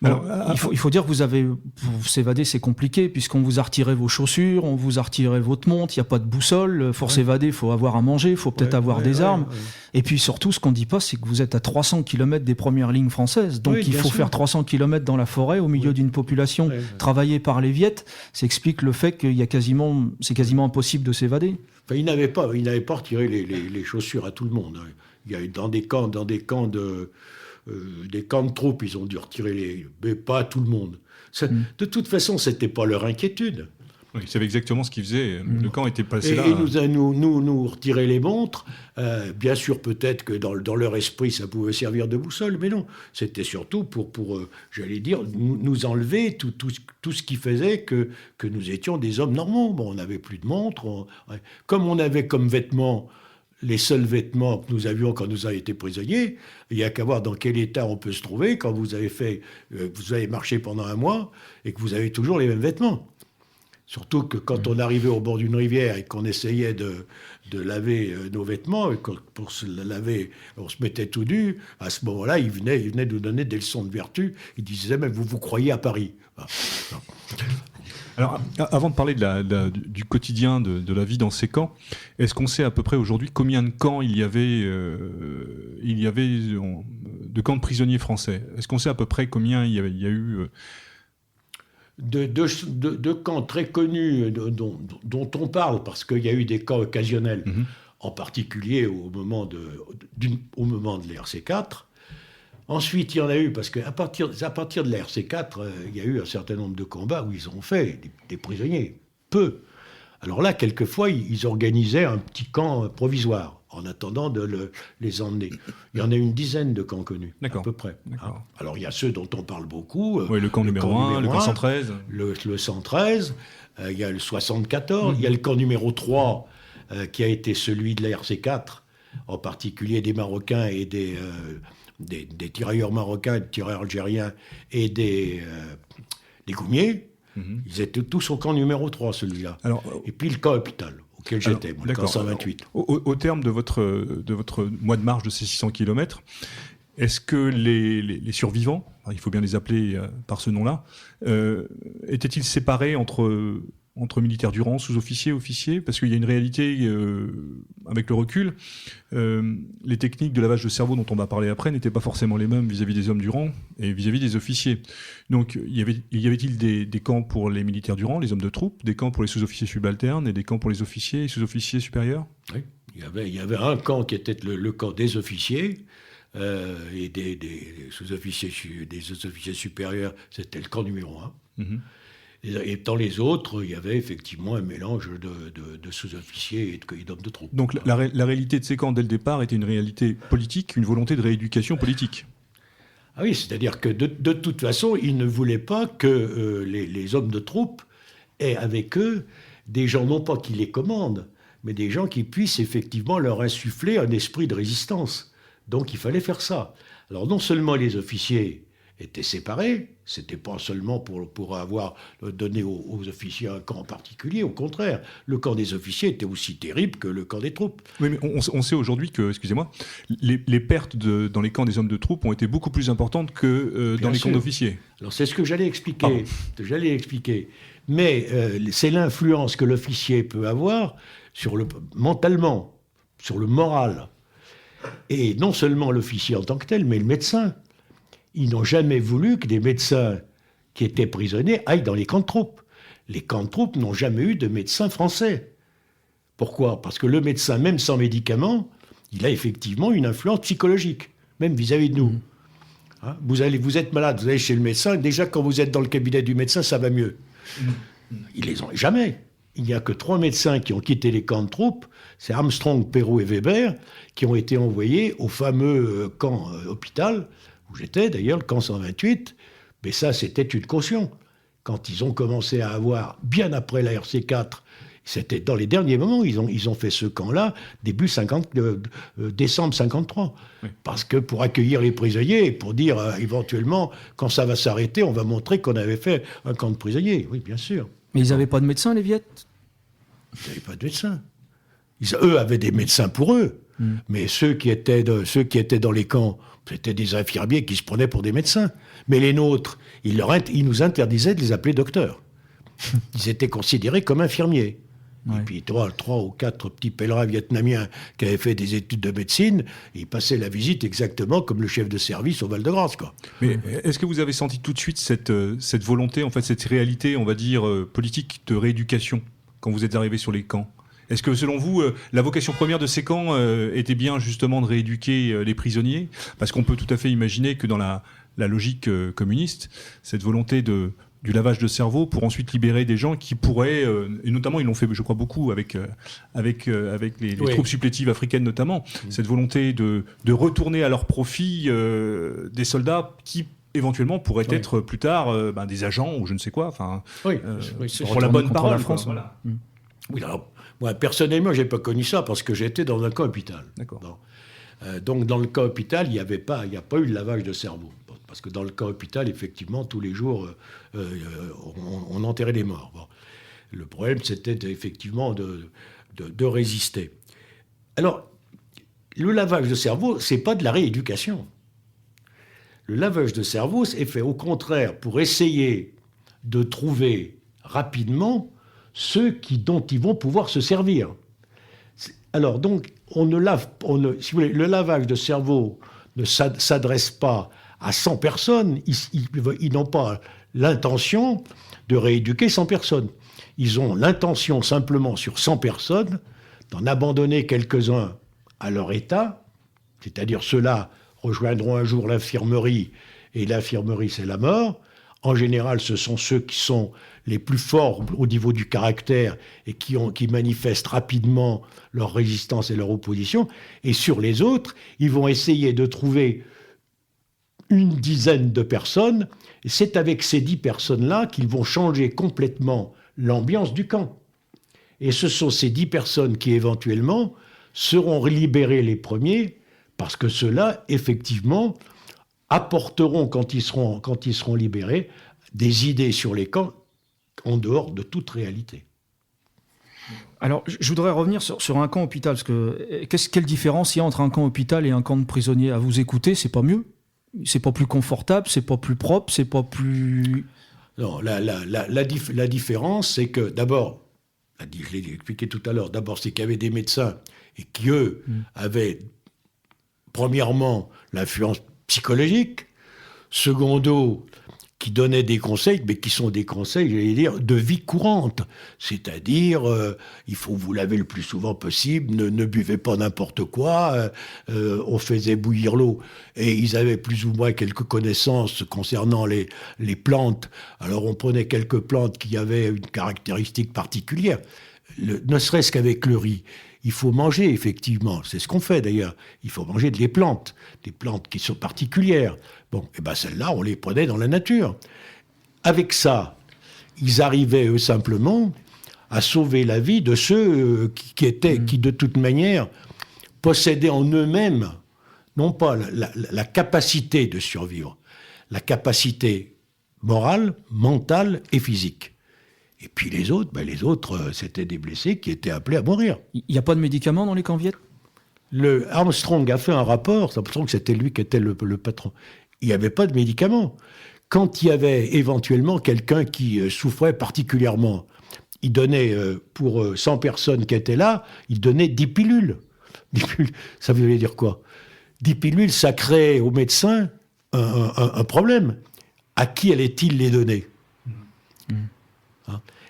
Alors, il faut dire que pour s'évader, c'est compliqué, puisqu'on vous a retiré vos chaussures, on vous a retiré votre montre, il n'y a pas de boussole. Pour s'évader, il faut avoir à manger, il faut peut-être avoir des armes. Et puis surtout, ce qu'on ne dit pas, c'est que vous êtes à 300 km des premières lignes françaises. Donc il faut faire 300 km dans la forêt, au milieu d'une population travaillée par les Viettes. Ça explique le fait que c'est quasiment impossible de s'évader. Enfin, ils n'avaient pas retiré les chaussures à tout le monde. Il y a dans des camps de troupes, ils ont dû retirer mais pas à tout le monde. De toute façon, c'était pas leur inquiétude. Oui, ils savaient exactement ce qu'ils faisaient. Le camp était passé là. Et nous retirer les montres. Bien sûr, peut-être que dans leur esprit, ça pouvait servir de boussole, mais non. C'était surtout pour j'allais dire, nous enlever tout ce qui faisait que nous étions des hommes normaux. Bon, on n'avait plus de montres. Comme on avait comme vêtements les seuls vêtements que nous avions quand nous avons été prisonniers, il n'y a qu'à voir dans quel état on peut se trouver quand vous avez marché pendant un mois et que vous avez toujours les mêmes vêtements. Surtout que quand on arrivait au bord d'une rivière et qu'on essayait de laver nos vêtements, et pour se laver, on se mettait tout nu, à ce moment-là, il venait nous donner des leçons de vertu. Il disait même, vous croyez à Paris. Alors, avant de parler du quotidien de la vie dans ces camps, est-ce qu'on sait à peu près aujourd'hui combien de camps il y avait de camps de prisonniers français? Est-ce qu'on sait à peu près combien il y a eu de camps très connus dont on parle, parce qu'il y a eu des camps occasionnels, en particulier au moment de l'RC4. Ensuite, il y en a eu, parce qu'à partir de la RC4, il y a eu un certain nombre de combats où ils ont fait des prisonniers. Peu. Alors là, quelquefois, ils organisaient un petit camp provisoire, en attendant de les emmener. Il y en a une dizaine de camps connus, à peu près. Alors il y a ceux dont on parle beaucoup. Oui, le camp numéro 1, le camp 113. Le 113, il y a le 74, il y a le camp numéro 3, qui a été celui de la RC4, en particulier des Marocains et des tirailleurs marocains, des tirailleurs algériens et des Goumiers. Ils étaient tous au camp numéro 3, celui-là. Et puis le camp hôpital, auquel j'étais, le camp 128. Au terme de votre mois de marche de ces 600 km, est-ce que les survivants, il faut bien les appeler par ce nom-là, étaient-ils séparés entre militaires du rang, sous-officiers, officiers? Parce qu'il y a une réalité, avec le recul, les techniques de lavage de cerveau dont on va parler après n'étaient pas forcément les mêmes vis-à-vis des hommes du rang et vis-à-vis des officiers. Donc, y avait-il des camps pour les militaires du rang, les hommes de troupe, des camps pour les sous-officiers subalternes et des camps pour les officiers et sous-officiers supérieurs? Oui, il y avait un camp qui était le camp des officiers, et des sous-officiers, des sous-officiers supérieurs, c'était le camp numéro 1. Et dans les autres, il y avait effectivement un mélange de sous-officiers et d'hommes de troupe. Donc la réalité de ces camps, dès le départ, était une réalité politique, une volonté de rééducation politique. Ah oui, c'est-à-dire que de toute façon, ils ne voulaient pas que les hommes de troupe aient avec eux des gens, non pas qui les commandent, mais des gens qui puissent effectivement leur insuffler un esprit de résistance. Donc il fallait faire ça. Alors non seulement les officiers étaient séparés, c'était pas seulement pour avoir donné aux officiers un camp en particulier, au contraire, le camp des officiers était aussi terrible que le camp des troupes. Oui, mais on sait aujourd'hui que, excusez-moi, les pertes dans les camps des hommes de troupes ont été beaucoup plus importantes que dans les camps d'officiers. Alors c'est ce que j'allais expliquer. Mais c'est l'influence que l'officier peut avoir mentalement, sur le moral. Et non seulement l'officier en tant que tel, mais le médecin. Ils n'ont jamais voulu que des médecins qui étaient prisonniers aillent dans les camps de troupes. Les camps de troupes n'ont jamais eu de médecin français. Pourquoi ? Parce que le médecin, même sans médicaments, il a effectivement une influence psychologique, même vis-à-vis de nous. Hein ? Vous êtes malade, vous allez chez le médecin, déjà quand vous êtes dans le cabinet du médecin, ça va mieux. Ils les ont jamais. Il n'y a que 3 médecins qui ont quitté les camps de troupes, c'est Armstrong, Perrault et Weber, qui ont été envoyés au fameux camp hôpital, où j'étais d'ailleurs, le camp 128, mais ça c'était une caution. Quand ils ont commencé à avoir, bien après la RC4, c'était dans les derniers moments, ils ont fait ce camp-là, décembre 53. Oui. Parce que pour accueillir les prisonniers, et pour dire éventuellement, quand ça va s'arrêter, on va montrer qu'on avait fait un camp de prisonniers. Oui, bien sûr. Mais ils n'avaient pas de médecin, les Viettes ? Ils n'avaient pas de médecin. Eux avaient des médecins pour eux. Mais ceux qui étaient dans les camps, c'était des infirmiers qui se prenaient pour des médecins. Mais les nôtres, ils nous interdisaient de les appeler docteurs. Ils étaient considérés comme infirmiers. Ouais. Et puis 3 ou 4 petits pèlerins vietnamiens qui avaient fait des études de médecine, ils passaient la visite exactement comme le chef de service au Val-de-Grâce, quoi. Mais est-ce que vous avez senti tout de suite cette volonté, en fait, cette réalité, on va dire, politique de rééducation quand vous êtes arrivé sur les camps ? Est-ce que, selon vous, la vocation première de ces camps était bien, justement, de rééduquer les prisonniers ? Parce qu'on peut tout à fait imaginer que dans la logique communiste, cette volonté du lavage de cerveau pour ensuite libérer des gens qui pourraient, et notamment ils l'ont fait, je crois, beaucoup avec les troupes supplétives africaines notamment, cette volonté de retourner à leur profit des soldats qui éventuellement pourraient être plus tard des agents ou je ne sais quoi, pour la bonne parole. La France, voilà. Oui, alors, moi personnellement, j'ai pas connu ça parce que j'étais dans un camp hôpital. D'accord. Donc dans le camp hôpital, il n'y a pas eu de lavage de cerveau. Parce que dans le camp hôpital, effectivement, tous les jours, on enterrait des morts. Bon. Le problème, c'était effectivement de résister. Alors, le lavage de cerveau, c'est pas de la rééducation. Le lavage de cerveau est fait au contraire pour essayer de trouver rapidement ceux dont ils vont pouvoir se servir. Alors donc, si vous voulez, le lavage de cerveau ne s'adresse pas à 100 personnes, ils n'ont pas l'intention de rééduquer 100 personnes. Ils ont l'intention simplement sur 100 personnes d'en abandonner quelques-uns à leur état, c'est-à-dire ceux-là rejoindront un jour l'infirmerie, et l'infirmerie c'est la mort. En général, ce sont ceux qui sont les plus forts au niveau du caractère et qui manifestent rapidement leur résistance et leur opposition. Et sur les autres, ils vont essayer de trouver une dizaine de personnes. Et c'est avec ces 10 personnes-là qu'ils vont changer complètement l'ambiance du camp. Et ce sont ces 10 personnes qui, éventuellement, seront libérées les premiers, parce que ceux-là, effectivement, apporteront, quand ils seront libérés, des idées sur les camps en dehors de toute réalité. Alors, je voudrais revenir sur un camp hôpital, parce que quelle différence il y a entre un camp hôpital et un camp de prisonniers? À vous écouter, c'est pas mieux? C'est pas plus confortable? C'est pas plus propre? C'est pas plus... Non, la différence, c'est que d'abord, je l'ai expliqué tout à l'heure, d'abord c'est qu'il y avait des médecins et qui, eux, avaient premièrement l'influence psychologique, secondo, qui donnaient des conseils, mais qui sont des conseils, j'allais dire, de vie courante. C'est-à-dire, il faut vous laver le plus souvent possible, ne buvez pas n'importe quoi, on faisait bouillir l'eau. Et ils avaient plus ou moins quelques connaissances concernant les plantes. Alors on prenait quelques plantes qui avaient une caractéristique particulière. Ne serait-ce qu'avec le riz. Il faut manger, effectivement. C'est ce qu'on fait, d'ailleurs. Il faut manger des plantes qui sont particulières. Bon, et bien celles-là, on les prenait dans la nature. Avec ça, ils arrivaient, eux, simplement, à sauver la vie de ceux qui, de toute manière, possédaient en eux-mêmes, non pas la capacité de survivre, la capacité morale, mentale et physique. Et puis les autres, c'était des blessés qui étaient appelés à mourir. Il n'y a pas de médicaments dans les camps Viet? Armstrong a fait un rapport, Armstrong c'était lui qui était le patron. Il n'y avait pas de médicaments. Quand il y avait éventuellement quelqu'un qui souffrait particulièrement, il donnait, pour 100 personnes qui étaient là, il donnait 10 pilules. 10 pilules, ça voulait dire quoi? 10 pilules, ça créait au médecin un problème. À qui allait-il les donner?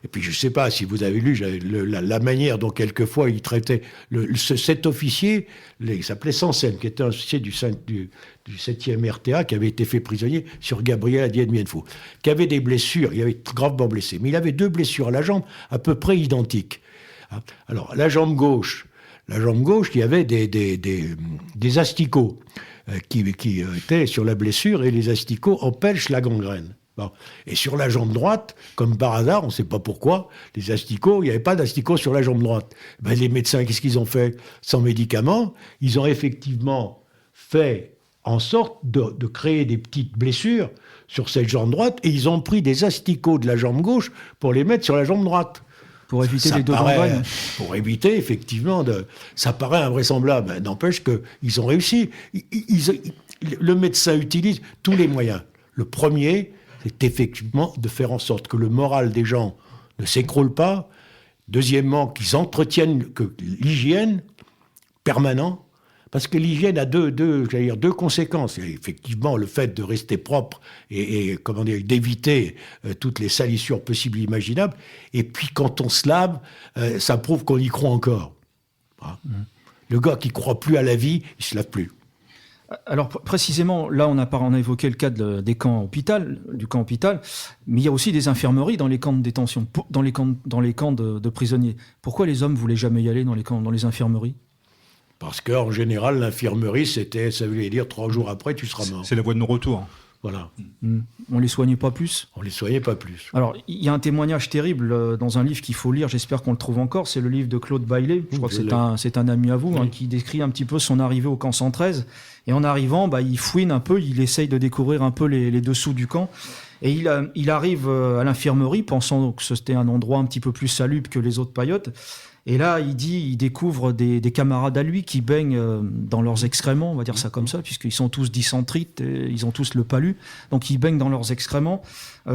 Et puis je ne sais pas si vous avez lu la manière dont quelquefois il traitait cet officier, il s'appelait Sansen, qui était un officier du 7e RTA, qui avait été fait prisonnier sur Gabriel à Dien Bien Phu, qui avait des blessures, il avait gravement blessé, mais il avait 2 blessures à la jambe à peu près identiques. Alors la jambe gauche, il y avait des asticots qui étaient sur la blessure, et les asticots empêchent la gangrène. Bon. Et sur la jambe droite, comme par hasard, on ne sait pas pourquoi, les asticots, il n'y avait pas d'asticots sur la jambe droite. Ben, les médecins, qu'est-ce qu'ils ont fait? Sans médicaments, ils ont effectivement fait en sorte de créer des petites blessures sur cette jambe droite, et ils ont pris des asticots de la jambe gauche pour les mettre sur la jambe droite. Pour éviter les deux gangrènes. Pour éviter, effectivement, ça paraît invraisemblable. Ben, n'empêche qu'ils ont réussi. Le médecin utilise tous les moyens. Le premier, c'est effectivement de faire en sorte que le moral des gens ne s'écroule pas. Deuxièmement, qu'ils entretiennent l'hygiène permanente, parce que l'hygiène a deux conséquences. Et effectivement, le fait de rester propre et d'éviter toutes les salissures possibles et imaginables. Et puis, quand on se lave, ça prouve qu'on y croit encore. Le gars qui ne croit plus à la vie, il ne se lave plus. Alors précisément, là on a évoqué le cas du camp hôpital, mais il y a aussi des infirmeries dans les camps de détention, dans les camps de prisonniers. Pourquoi les hommes ne voulaient jamais y aller dans les infirmeries? Parce qu'en général, l'infirmerie, ça voulait dire 3 jours après, tu seras mort. C'est la voie de non-retour. Voilà. On les soignait pas plus? On les soignait pas plus. Alors, il y a un témoignage terrible dans un livre qu'il faut lire, j'espère qu'on le trouve encore, c'est le livre de Claude Baillet, je crois que c'est un ami à vous, oui. Qui décrit un petit peu son arrivée au camp 113. Et en arrivant, il fouine un peu, il essaye de découvrir un peu les dessous du camp. Et il arrive à l'infirmerie, pensant que c'était un endroit un petit peu plus salubre que les autres paillotes. Et là, il découvre des camarades à lui qui baignent dans leurs excréments, on va dire ça comme ça, puisqu'ils sont tous dysentrites, ils ont tous le palu. Donc ils baignent dans leurs excréments.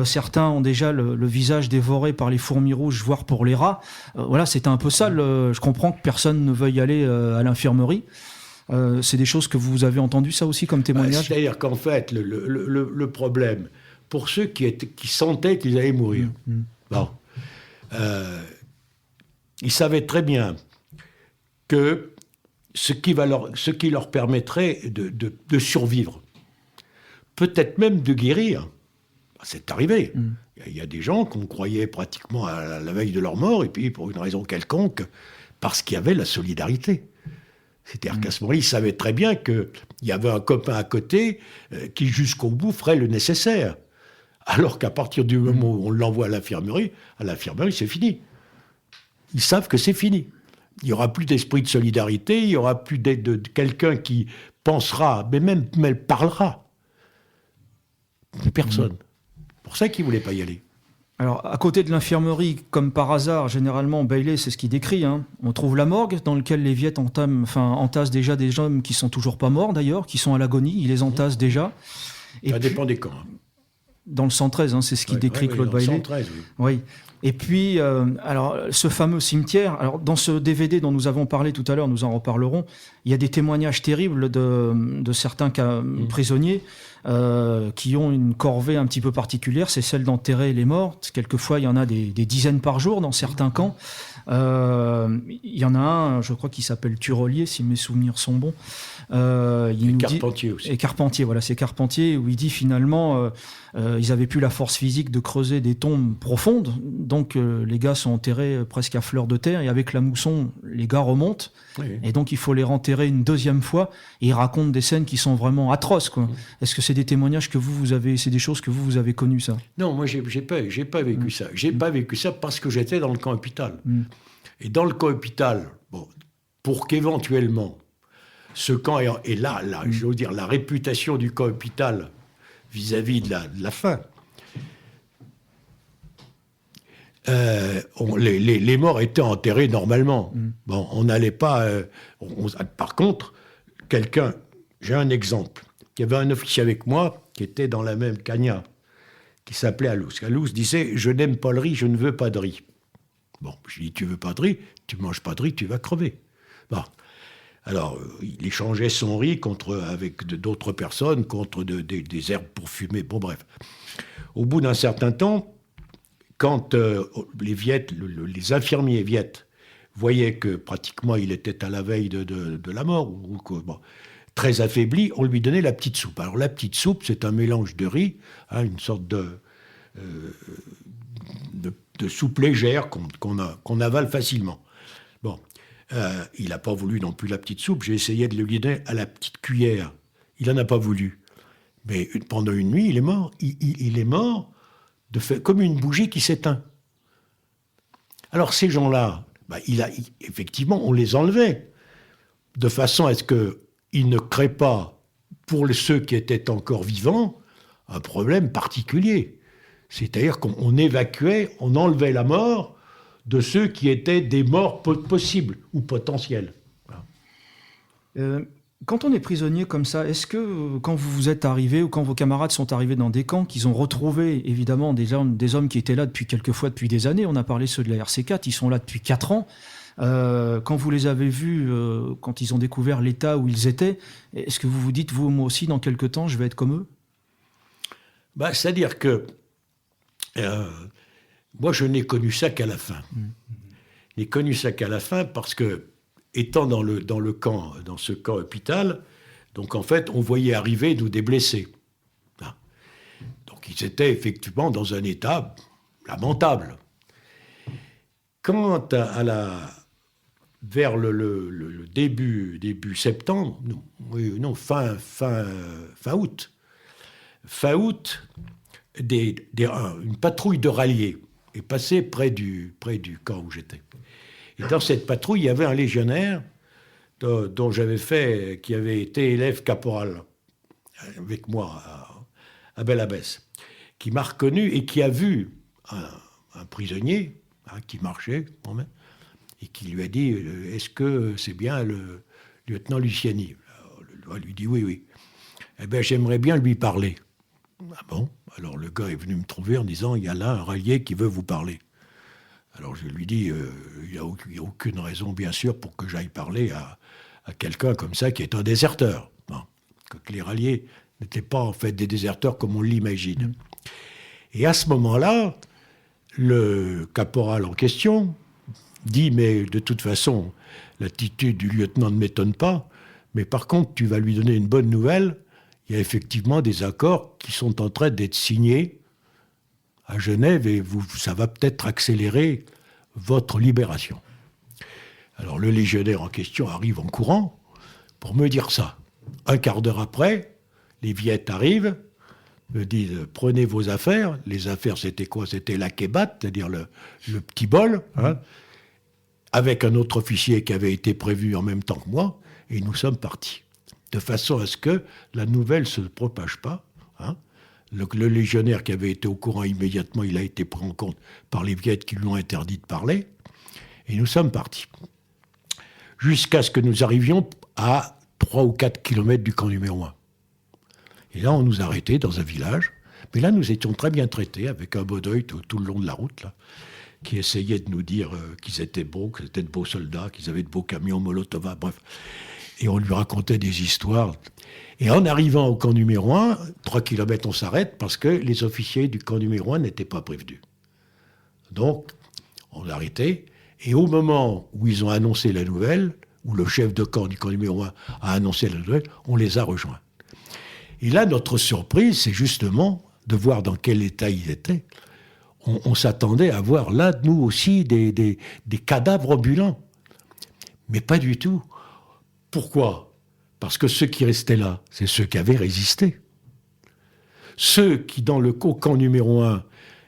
Certains ont déjà le visage dévoré par les fourmis rouges, voire pour les rats. Voilà, c'était un peu ça. Je comprends que personne ne veuille aller à l'infirmerie. C'est des choses que vous avez entendues, ça aussi, comme témoignage? C'est-à-dire qu'en fait, le problème, pour ceux qui sentaient qu'ils allaient mourir, bon, ils savaient très bien que ce qui leur permettrait de survivre, peut-être même de guérir, c'est arrivé. Il y a des gens qu'on croyait pratiquement à la veille de leur mort, et puis pour une raison quelconque, parce qu'il y avait la solidarité. C'est-à-dire qu'à ce moment-là, ils savaient très bien qu'il y avait un copain à côté qui, jusqu'au bout, ferait le nécessaire. Alors qu'à partir du moment où on l'envoie à l'infirmerie, c'est fini. Ils savent que c'est fini. Il n'y aura plus d'esprit de solidarité, il n'y aura plus de quelqu'un qui pensera, mais même parlera. Personne. C'est pour ça qu'ils ne voulaient pas y aller. Alors, à côté de l'infirmerie, comme par hasard, généralement, Bailey, c'est ce qu'il décrit. Hein. On trouve la morgue, dans laquelle les Viettes entassent déjà des hommes qui sont toujours pas morts, d'ailleurs, qui sont à l'agonie. Ils les entassent déjà. Et Ça puis, dépend des camps. Hein. dans le 113, hein, c'est ce qu'il décrit Claude dans le Bailey. 113, oui. Oui. Et puis, alors, ce fameux cimetière, alors, dans ce DVD dont nous avons parlé tout à l'heure, nous en reparlerons, il y a des témoignages terribles de certains prisonniers qui ont une corvée un petit peu particulière, c'est celle d'enterrer les morts. Quelquefois, il y en a des dizaines par jour dans certains camps. Il y en a un, je crois, qui s'appelle Turolier, si mes souvenirs sont bons. Et Carpentier aussi. Et Carpentier, voilà, c'est Carpentier, où il dit finalement, ils avaient plus la force physique de creuser des tombes profondes, donc les gars sont enterrés presque à fleur de terre, et avec la mousson, les gars remontent, Oui. et donc il faut les renterrer une deuxième fois, et ils racontent des scènes qui sont vraiment atroces, quoi. Est-ce que c'est des témoignages que vous avez, c'est des choses que vous avez connues, ça? Non, moi, j'ai pas vécu ça. J'ai pas vécu ça parce que j'étais dans le camp hôpital. Et dans le camp hôpital, bon, pour qu'éventuellement ce camp et là, je veux dire, la réputation du camp hôpital vis-à-vis de la faim, les morts étaient enterrés normalement. Bon, on n'allait pas. Par contre, j'ai un exemple. Il y avait un officier avec moi qui était dans la même cagna, qui s'appelait Alous. Alous disait « Je n'aime pas le riz, je ne veux pas de riz ». Bon, je lui dis « Tu veux pas de riz, tu manges pas de riz, tu vas crever ». Bon. Alors, il échangeait son riz avec d'autres personnes contre des herbes pour fumer. Bon, bref. Au bout d'un certain temps, quand les Viettes, les infirmiers Viettes, voyaient que pratiquement il était à la veille de la mort, ou très affaibli, on lui donnait la petite soupe. Alors, la petite soupe, c'est un mélange de riz, hein, une sorte de soupe légère qu'on avale facilement. Bon. Il n'a pas voulu non plus la petite soupe. J'ai essayé de lui donner à la petite cuillère. Il n'en a pas voulu. Mais pendant une nuit, il est mort. Il est mort comme une bougie qui s'éteint. Alors ces gens-là, effectivement, on les enlevait de façon à ce qu'ils ne créent pas, pour ceux qui étaient encore vivants, un problème particulier. C'est-à-dire qu'on évacuait, on enlevait la mort de ceux qui étaient des morts possibles ou potentiels. Quand on est prisonnier comme ça, est-ce que quand vous êtes arrivé ou quand vos camarades sont arrivés dans des camps, qu'ils ont retrouvé évidemment des hommes qui étaient là quelquefois depuis des années, on a parlé ceux de la RC4, ils sont là depuis 4 ans, quand vous les avez vus, quand ils ont découvert l'état où ils étaient, est-ce que vous vous dites, vous, moi aussi, dans quelques temps, je vais être comme eux? C'est-à-dire que moi, je n'ai connu ça qu'à la fin. Je n'ai connu ça qu'à la fin parce que, étant dans ce camp hôpital, donc en fait, on voyait arriver des blessés. Donc ils étaient effectivement dans un état lamentable. Quand vers le début septembre, fin août, une patrouille de ralliés est passée près du camp où j'étais. Et dans cette patrouille, il y avait un légionnaire dont qui avait été élève caporal avec moi à Belle-Abbesse, qui m'a reconnu et qui a vu un prisonnier qui marchait quand même, et qui lui a dit « Est-ce que c'est bien le lieutenant Luciani ?» Il lui dit « Oui. » « Eh bien, j'aimerais bien lui parler. » Ah bon? Alors le gars est venu me trouver en disant « Il y a là un rallié qui veut vous parler. » Alors je lui dis « Il n'y a aucune raison, bien sûr, pour que j'aille parler à quelqu'un comme ça qui est un déserteur. » Que les ralliés n'étaient pas en fait des déserteurs comme on l'imagine. Et à ce moment-là, le caporal en question dit « Mais de toute façon, l'attitude du lieutenant ne m'étonne pas, mais par contre, tu vas lui donner une bonne nouvelle. Il y a effectivement des accords qui sont en train d'être signés à Genève et ça va peut-être accélérer votre libération. » Alors le légionnaire en question arrive en courant pour me dire ça. Un quart d'heure après, les Viettes arrivent, me disent « Prenez vos affaires ». Les affaires, c'était quoi? C'était la kébat, c'est-à-dire le petit bol, avec un autre officier qui avait été prévu en même temps que moi, et nous sommes partis. De façon à ce que la nouvelle ne se propage pas. Le légionnaire qui avait été au courant immédiatement, il a été pris en compte par les Viettes qui lui ont interdit de parler. Et nous sommes partis. Jusqu'à ce que nous arrivions à 3 ou 4 kilomètres du camp numéro 1. Et là, on nous arrêtait dans un village. Mais là, nous étions très bien traités, avec un bodeuil tout le long de la route, là, qui essayait de nous dire qu'ils étaient beaux, que c'était de beaux soldats, qu'ils avaient de beaux camions Molotov, bref. Et on lui racontait des histoires. Et en arrivant au camp numéro 1, 3 kilomètres, on s'arrête parce que les officiers du camp numéro 1 n'étaient pas prévenus. Donc, on l'a arrêté. Et au moment où ils ont annoncé la nouvelle, où le chef de camp du camp numéro 1 a annoncé la nouvelle, on les a rejoints. Et là, notre surprise, c'est justement de voir dans quel état ils étaient. On s'attendait à voir là, nous aussi, des cadavres ambulants. Mais pas du tout. Pourquoi ? Parce que ceux qui restaient là, c'est ceux qui avaient résisté. Ceux qui, dans le camp numéro 1,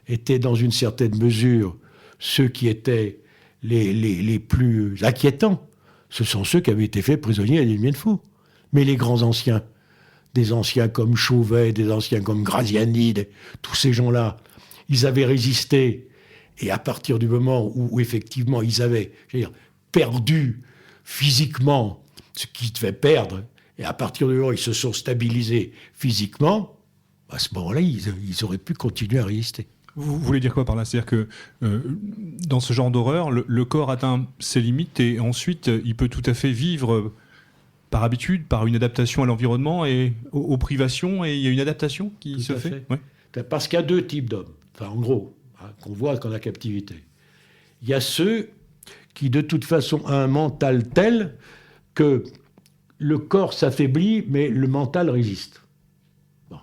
étaient dans une certaine mesure ceux qui étaient les plus inquiétants, ce sont ceux qui avaient été faits prisonniers à l'île Mienfou. Mais les grands anciens, des anciens comme Chauvet, des anciens comme Graziani, tous ces gens-là, ils avaient résisté. Et à partir du moment où effectivement, ils avaient perdu physiquement ce qu'ils devaient perdre, et à partir du moment où ils se sont stabilisés physiquement, à ce moment-là, ils auraient pu continuer à résister. Vous voulez dire quoi par là ? C'est-à-dire que dans ce genre d'horreur, le corps atteint ses limites et ensuite il peut tout à fait vivre par habitude, par une adaptation à l'environnement et aux privations, et il y a une adaptation qui se fait. Ouais. Parce qu'il y a 2 types d'hommes, enfin en gros, qu'on voit dans la captivité. Il y a ceux qui de toute façon ont un mental tel que le corps s'affaiblit, mais le mental résiste. Bon.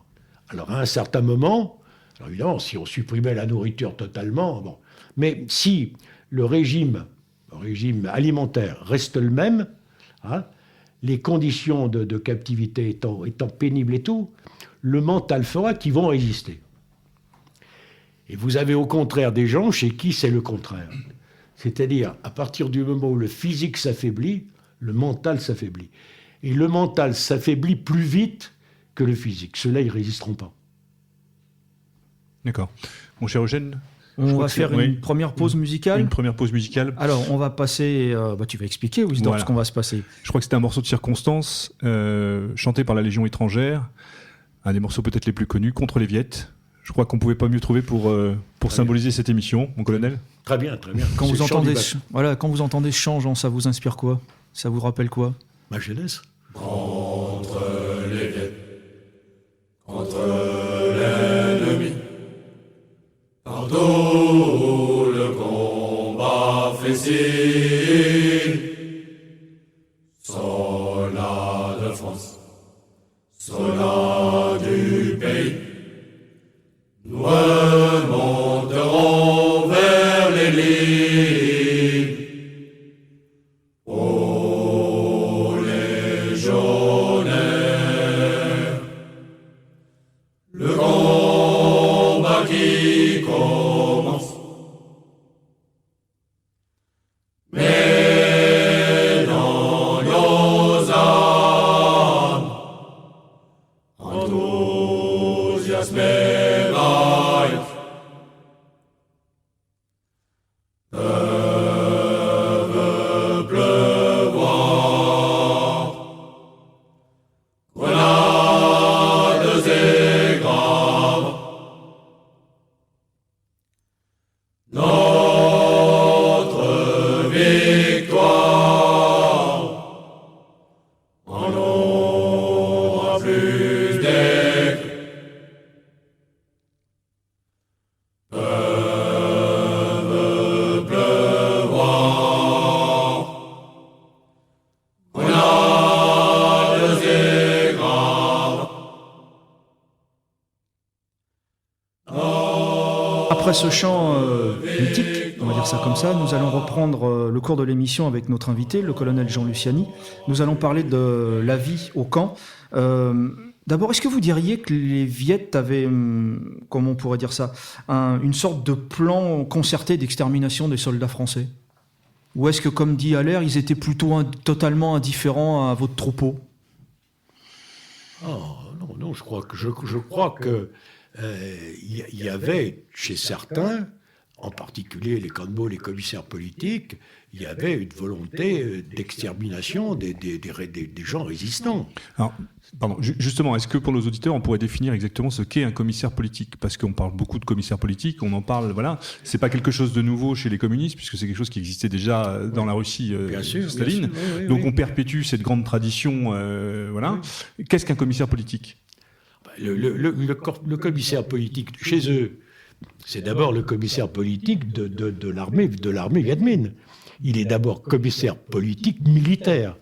Alors à un certain moment, alors évidemment, si on supprimait la nourriture totalement, bon. Mais si le régime alimentaire reste le même, les conditions de captivité étant pénibles et tout, le mental fera qu'ils vont résister. Et vous avez au contraire des gens chez qui c'est le contraire. C'est-à-dire, à partir du moment où le physique s'affaiblit, le mental s'affaiblit. Et le mental s'affaiblit plus vite que le physique. Ceux-là, ils ne résisteront pas. D'accord. Mon cher Eugène, on va faire une première pause musicale. Une première pause musicale. Alors, on va passer... tu vas expliquer, Wisdom, ce qu'on va se passer. Je crois que c'était un morceau de circonstance, chanté par la Légion étrangère. Un des morceaux peut-être les plus connus, contre les Viettes. Je crois qu'on ne pouvait pas mieux trouver pour symboliser cette émission, mon colonel. Très bien, très bien. Quand vous entendez ce chant, Jean, ça vous inspire quoi ? Ça vous rappelle quoi ? Ma jeunesse. Contre les Viettes, contre l'ennemi, partout le combat fait signe. Soldats de France, soldats du pays, nous remonterons vers les lignes. Ô légionnaires, le combat qui commence. Mais dans nos âmes, enthousiasme et vaillance, peuvent pleuvoir grenades et graves. Notre victoire en aura plus d'éclat. Peuvent pleuvoir grenades et graves. Après ce chant mythique, on va dire ça comme ça, nous allons reprendre le cours de l'émission avec notre invité, le colonel Jean Luciani. Nous allons parler de la vie au camp. D'abord, est-ce que vous diriez que les Viettes avaient, comment on pourrait dire ça, une sorte de plan concerté d'extermination des soldats français ? Ou est-ce que, comme dit Allaire, ils étaient plutôt totalement indifférents à votre troupeau ? Oh, non, je crois que il y avait chez certains, en particulier les canbos, les commissaires politiques, il y avait une volonté d'extermination des gens résistants. Alors, pardon, justement, est-ce que pour nos auditeurs, on pourrait définir exactement ce qu'est un commissaire politique? Parce qu'on parle beaucoup de commissaires politiques, on en parle, voilà. C'est pas quelque chose de nouveau chez les communistes, puisque c'est quelque chose qui existait déjà dans la Russie Staline. Bien sûr, oui, Donc oui. on perpétue cette grande tradition, voilà. Oui. Qu'est-ce qu'un commissaire politique? Le commissaire politique, chez eux, c'est d'abord le commissaire politique de l'armée Viet Minh. Il est d'abord commissaire politique militaire.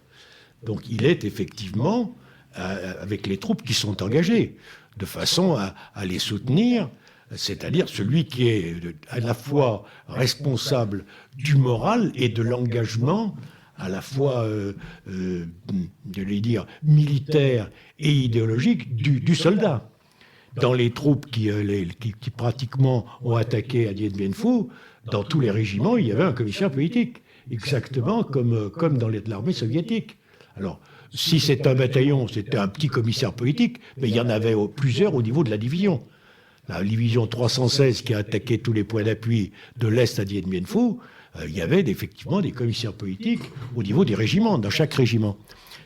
Donc il est effectivement avec les troupes qui sont engagées, de façon à les soutenir, c'est-à-dire celui qui est à la fois responsable du moral et de l'engagement, à la fois, je vais dire, militaire et idéologique du soldat. Dans les troupes qui pratiquement ont attaqué à Dien Bien Phu, dans tous les régiments, il y avait un commissaire politique, exactement comme dans l'armée soviétique. Alors, si c'est un bataillon, c'était un petit commissaire politique, mais il y en avait plusieurs au niveau de la division. La division 316 qui a attaqué tous les points d'appui de l'Est à Dien Bien Phu, il y avait effectivement des commissaires politiques au niveau des régiments, dans chaque régiment.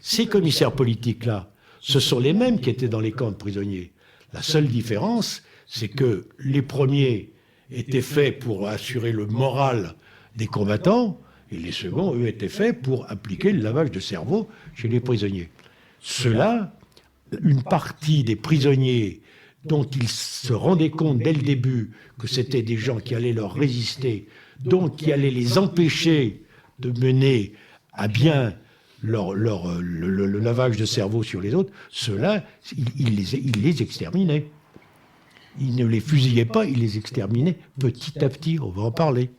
Ces commissaires politiques-là, ce sont les mêmes qui étaient dans les camps de prisonniers. La seule différence, c'est que les premiers étaient faits pour assurer le moral des combattants, et les seconds, eux, étaient faits pour appliquer le lavage de cerveau chez les prisonniers. Ceux-là, une partie des prisonniers dont ils se rendaient compte dès le début que c'était des gens qui allaient leur résister, donc qui allaient les empêcher de mener à bien le lavage de cerveau sur les autres, ceux-là, il les exterminait. Il ne les fusillait pas, il les exterminait petit à petit. On va en parler.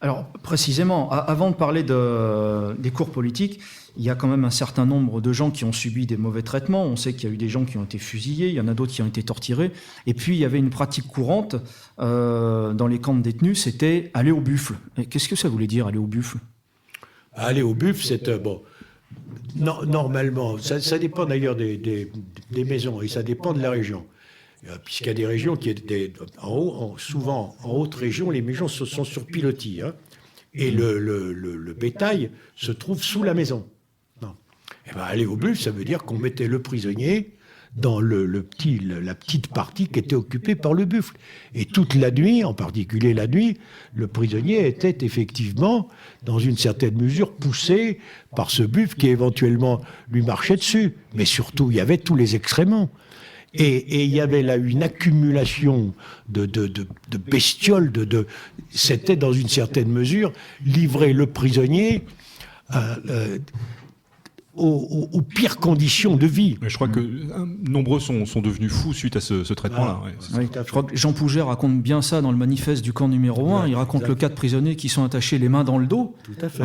Alors, précisément, avant de parler des cours politiques, il y a quand même un certain nombre de gens qui ont subi des mauvais traitements. On sait qu'il y a eu des gens qui ont été fusillés, il y en a d'autres qui ont été torturés. Et puis, il y avait une pratique courante dans les camps de détenus, c'était aller au buffle. Et qu'est-ce que ça voulait dire, aller au buffle? Aller au buffle, c'est... bon, normalement, ça dépend d'ailleurs des maisons, et ça dépend de la région. Puisqu'il y a des régions qui étaient souvent en haute région, les maisons sont sur pilotis, hein, et le bétail se trouve sous la maison. Non. Et ben, aller au buffle, ça veut dire qu'on mettait le prisonnier dans la petite partie qui était occupée par le buffle. Et toute la nuit, en particulier la nuit, le prisonnier était effectivement, dans une certaine mesure, poussé par ce buffle qui éventuellement lui marchait dessus. Mais surtout, il y avait tous les excréments. Et il y avait là une accumulation de bestioles. C'était, dans une certaine mesure, livrer le prisonnier aux pires conditions de vie. Mais je crois que nombreux sont devenus fous suite à ce traitement-là. Ah, Ouais, Oui, je crois que Jean Pouget raconte bien ça dans le manifeste du camp numéro 1. Il raconte le cas de prisonniers qui sont attachés les mains dans le dos. Tout à fait.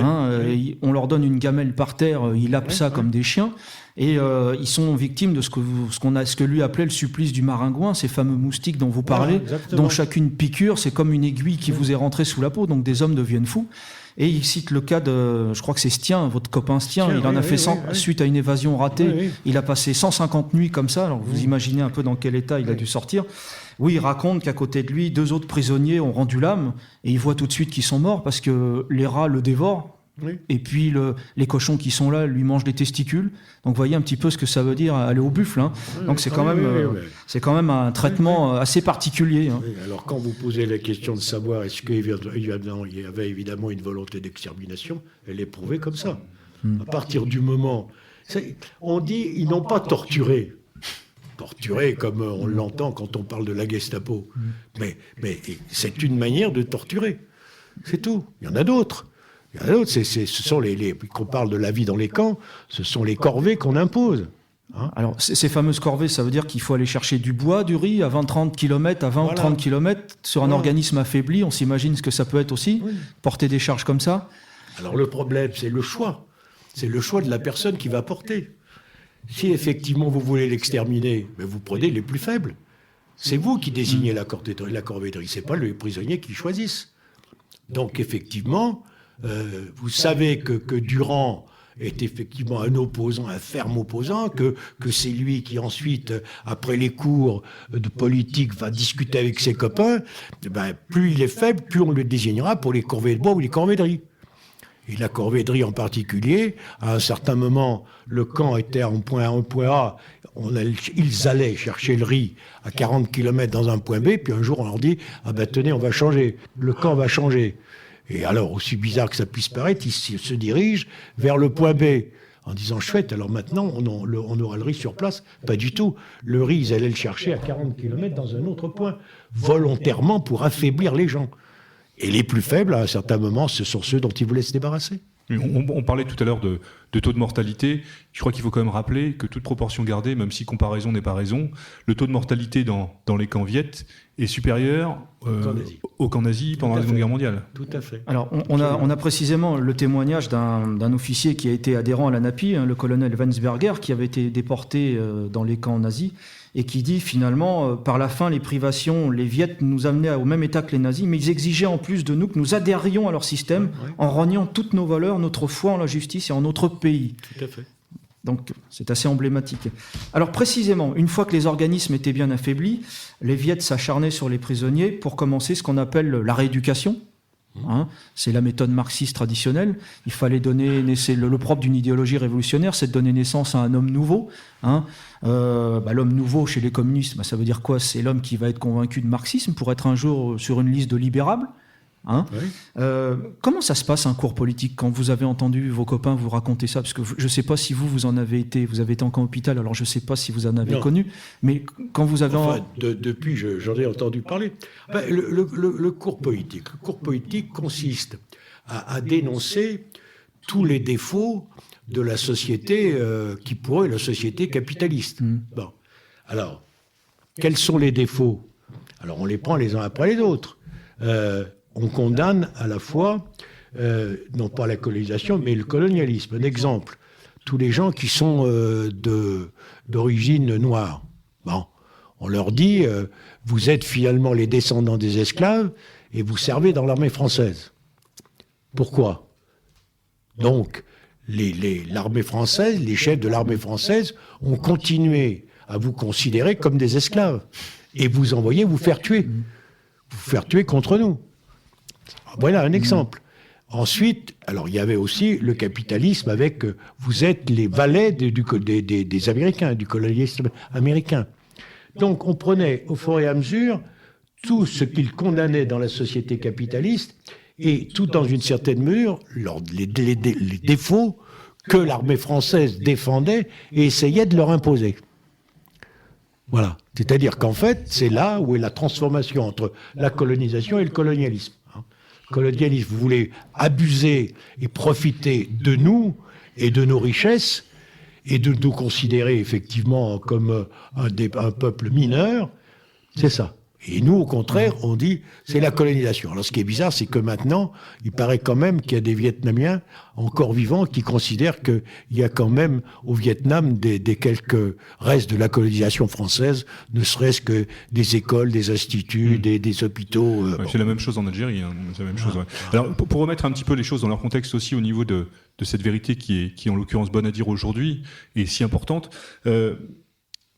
Et on leur donne une gamelle par terre, ils lapent ça comme des chiens. Et ils sont victimes de ce que lui appelait le supplice du maringouin, ces fameux moustiques dont vous parlez, dont chacune piqûre, c'est comme une aiguille qui vous est rentrée sous la peau, donc des hommes deviennent fous. Et il cite le cas de, je crois que c'est Stien, votre copain Stien, il en a fait suite à une évasion ratée, il a passé 150 nuits comme ça, alors vous imaginez un peu dans quel état il a dû sortir. Oui, il raconte qu'à côté de lui, 2 autres prisonniers ont rendu l'âme, et il voit tout de suite qu'ils sont morts parce que les rats le dévorent. Oui. Et puis les cochons qui sont là lui mangent des testicules. Donc vous voyez un petit peu ce que ça veut dire aller au buffle. Hein. Donc c'est quand même un traitement assez particulier. Hein. Oui, alors quand vous posez la question de savoir est-ce qu'il y avait évidemment une volonté d'extermination, elle est prouvée comme ça. À partir du moment... On dit ils n'ont pas torturé. Torturé comme on l'entend quand on parle de la Gestapo. Mais c'est une manière de torturer. C'est tout. Il y en a d'autres. Il y en a d'autres, ce sont qu'on parle de la vie dans les camps, ce sont les corvées qu'on impose. Hein. Alors, ces fameuses corvées, ça veut dire qu'il faut aller chercher du bois, du riz, à 20-30 km, à 20 ou 30 km, sur un organisme affaibli, on s'imagine ce que ça peut être aussi, porter des charges comme ça. Alors le problème, c'est le choix. C'est le choix de la personne qui va porter. Si effectivement vous voulez l'exterminer, vous prenez les plus faibles. C'est vous qui désignez la corvée, c'est pas les prisonniers qui choisissent. Donc effectivement... vous savez que Durand est effectivement un opposant, un ferme opposant, que c'est lui qui ensuite, après les cours de politique, va discuter avec ses copains, plus il est faible, plus on le désignera pour les corvées de bois ou les corvées de riz. Et la corvée de riz en particulier, à un certain moment, le camp était en point A, en point A, ils allaient chercher le riz à 40 km dans un point B, puis un jour on leur dit « Ah ben tenez, on va changer, le camp va changer ». Et alors, aussi bizarre que ça puisse paraître, ils se dirigent vers le point B, en disant « Chouette, alors maintenant, on aura le riz sur place ». Pas du tout. Le riz, ils allaient le chercher à 40 km dans un autre point, volontairement pour affaiblir les gens. Et les plus faibles, à un certain moment, ce sont ceux dont ils voulaient se débarrasser. On parlait tout à l'heure de taux de mortalité. Je crois qu'il faut quand même rappeler que toute proportion gardée, même si comparaison n'est pas raison, le taux de mortalité dans les camps Viet est supérieur au camp nazi pendant la Seconde Guerre mondiale. Tout à fait. Alors, on a précisément le témoignage d'un officier qui a été adhérent à la NAPI, le colonel Wensberger, qui avait été déporté dans les camps nazis, et qui dit finalement, par la fin, les privations, les Viet nous amenaient au même état que les nazis, mais ils exigeaient en plus de nous que nous adhérions à leur système en reniant toutes nos valeurs, notre foi en la justice et en notre pays. Tout à fait. Donc c'est assez emblématique. Alors précisément, une fois que les organismes étaient bien affaiblis, les Viet s'acharnaient sur les prisonniers pour commencer ce qu'on appelle la rééducation. C'est la méthode marxiste traditionnelle. Il fallait donner, c'est le propre d'une idéologie révolutionnaire, c'est de donner naissance à un homme nouveau. L'homme nouveau chez les communistes, ça veut dire quoi? C'est l'homme qui va être convaincu de marxisme pour être un jour sur une liste de libérables. Comment ça se passe un cours politique quand vous avez entendu vos copains vous raconter ça? Parce que je ne sais pas si vous en avez été, vous avez été en camp hôpital, alors je ne sais pas si vous en avez connu, mais quand vous avez... Depuis, j'en ai entendu parler. Le cours politique consiste à dénoncer tous les défauts de la société qui pourrait être la société capitaliste. Bon. Alors, quels sont les défauts? Alors, on les prend les uns après les autres. On condamne à la fois, non pas la colonisation, mais le colonialisme. Un exemple, tous les gens qui sont d'origine noire. Bon, on leur dit, vous êtes finalement les descendants des esclaves et vous servez dans l'armée française. Pourquoi? Donc, l'armée française, les chefs de l'armée française ont continué à vous considérer comme des esclaves et vous envoyer vous faire tuer contre nous. Voilà un exemple. Ensuite, alors il y avait aussi le capitalisme avec vous êtes les valets des Américains, du colonialisme américain. Donc on prenait au fur et à mesure tout ce qu'ils condamnaient dans la société capitaliste et tout dans une certaine mesure les défauts que l'armée française défendait et essayait de leur imposer. Voilà. C'est-à-dire qu'en fait, c'est là où est la transformation entre la colonisation et le colonialisme. Le colonialisme voulait abuser et profiter de nous et de nos richesses et de nous considérer effectivement comme un peuple mineur. C'est ça. Et nous, au contraire, on dit c'est la colonisation. Alors ce qui est bizarre, c'est que maintenant, il paraît quand même qu'il y a des Vietnamiens encore vivants qui considèrent qu'il y a quand même au Vietnam des quelques restes de la colonisation française, ne serait-ce que des écoles, des instituts, des hôpitaux. C'est la même chose en Algérie. C'est la même chose, ouais. Alors pour remettre un petit peu les choses dans leur contexte aussi au niveau de cette vérité qui est en l'occurrence bonne à dire aujourd'hui et si importante.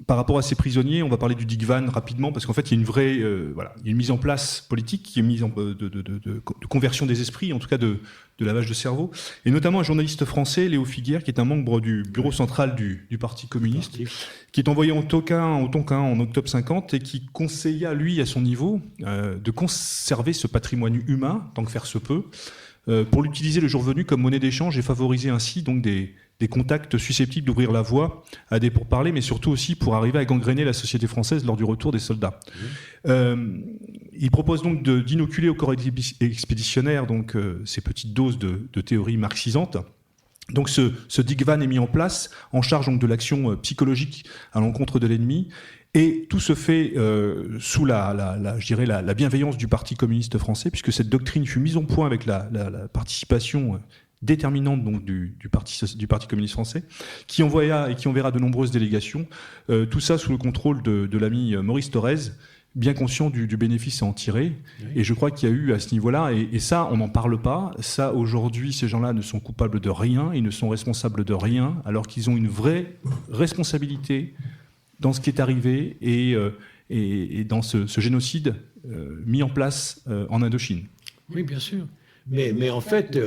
Par rapport à ces prisonniers, on va parler du Dikvan rapidement, parce qu'en fait, il y a une vraie, il y a une mise en place politique qui est mise de conversion des esprits, en tout cas de lavage de cerveau, et notamment un journaliste français, Léo Figuière, qui est un membre du bureau central du Parti communiste, qui est envoyé au Tonkin en octobre 50 et qui conseilla, lui, à son niveau, de conserver ce patrimoine humain, tant que faire se peut, pour l'utiliser le jour venu comme monnaie d'échange et favoriser ainsi donc des contacts susceptibles d'ouvrir la voie à des pourparlers, mais surtout aussi pour arriver à gangréner la société française lors du retour des soldats. Il propose donc d'inoculer au corps expéditionnaire donc, ces petites doses de théorie marxisante. Donc ce Dikvan est mis en place en charge donc, de l'action psychologique à l'encontre de l'ennemi. Et tout se fait sous je dirais la bienveillance du Parti communiste français, puisque cette doctrine fut mise au point avec la participation déterminante donc, du Parti communiste français, qui enverra de nombreuses délégations, tout ça sous le contrôle de l'ami Maurice Thorez, bien conscients du bénéfice à en tirer. Oui. Et je crois qu'il y a eu à ce niveau-là, et ça, on n'en parle pas. Ça, aujourd'hui, ces gens-là ne sont coupables de rien, ils ne sont responsables de rien, alors qu'ils ont une vraie responsabilité dans ce qui est arrivé et dans ce génocide mis en place en Indochine. Oui, bien sûr. Mais en fait,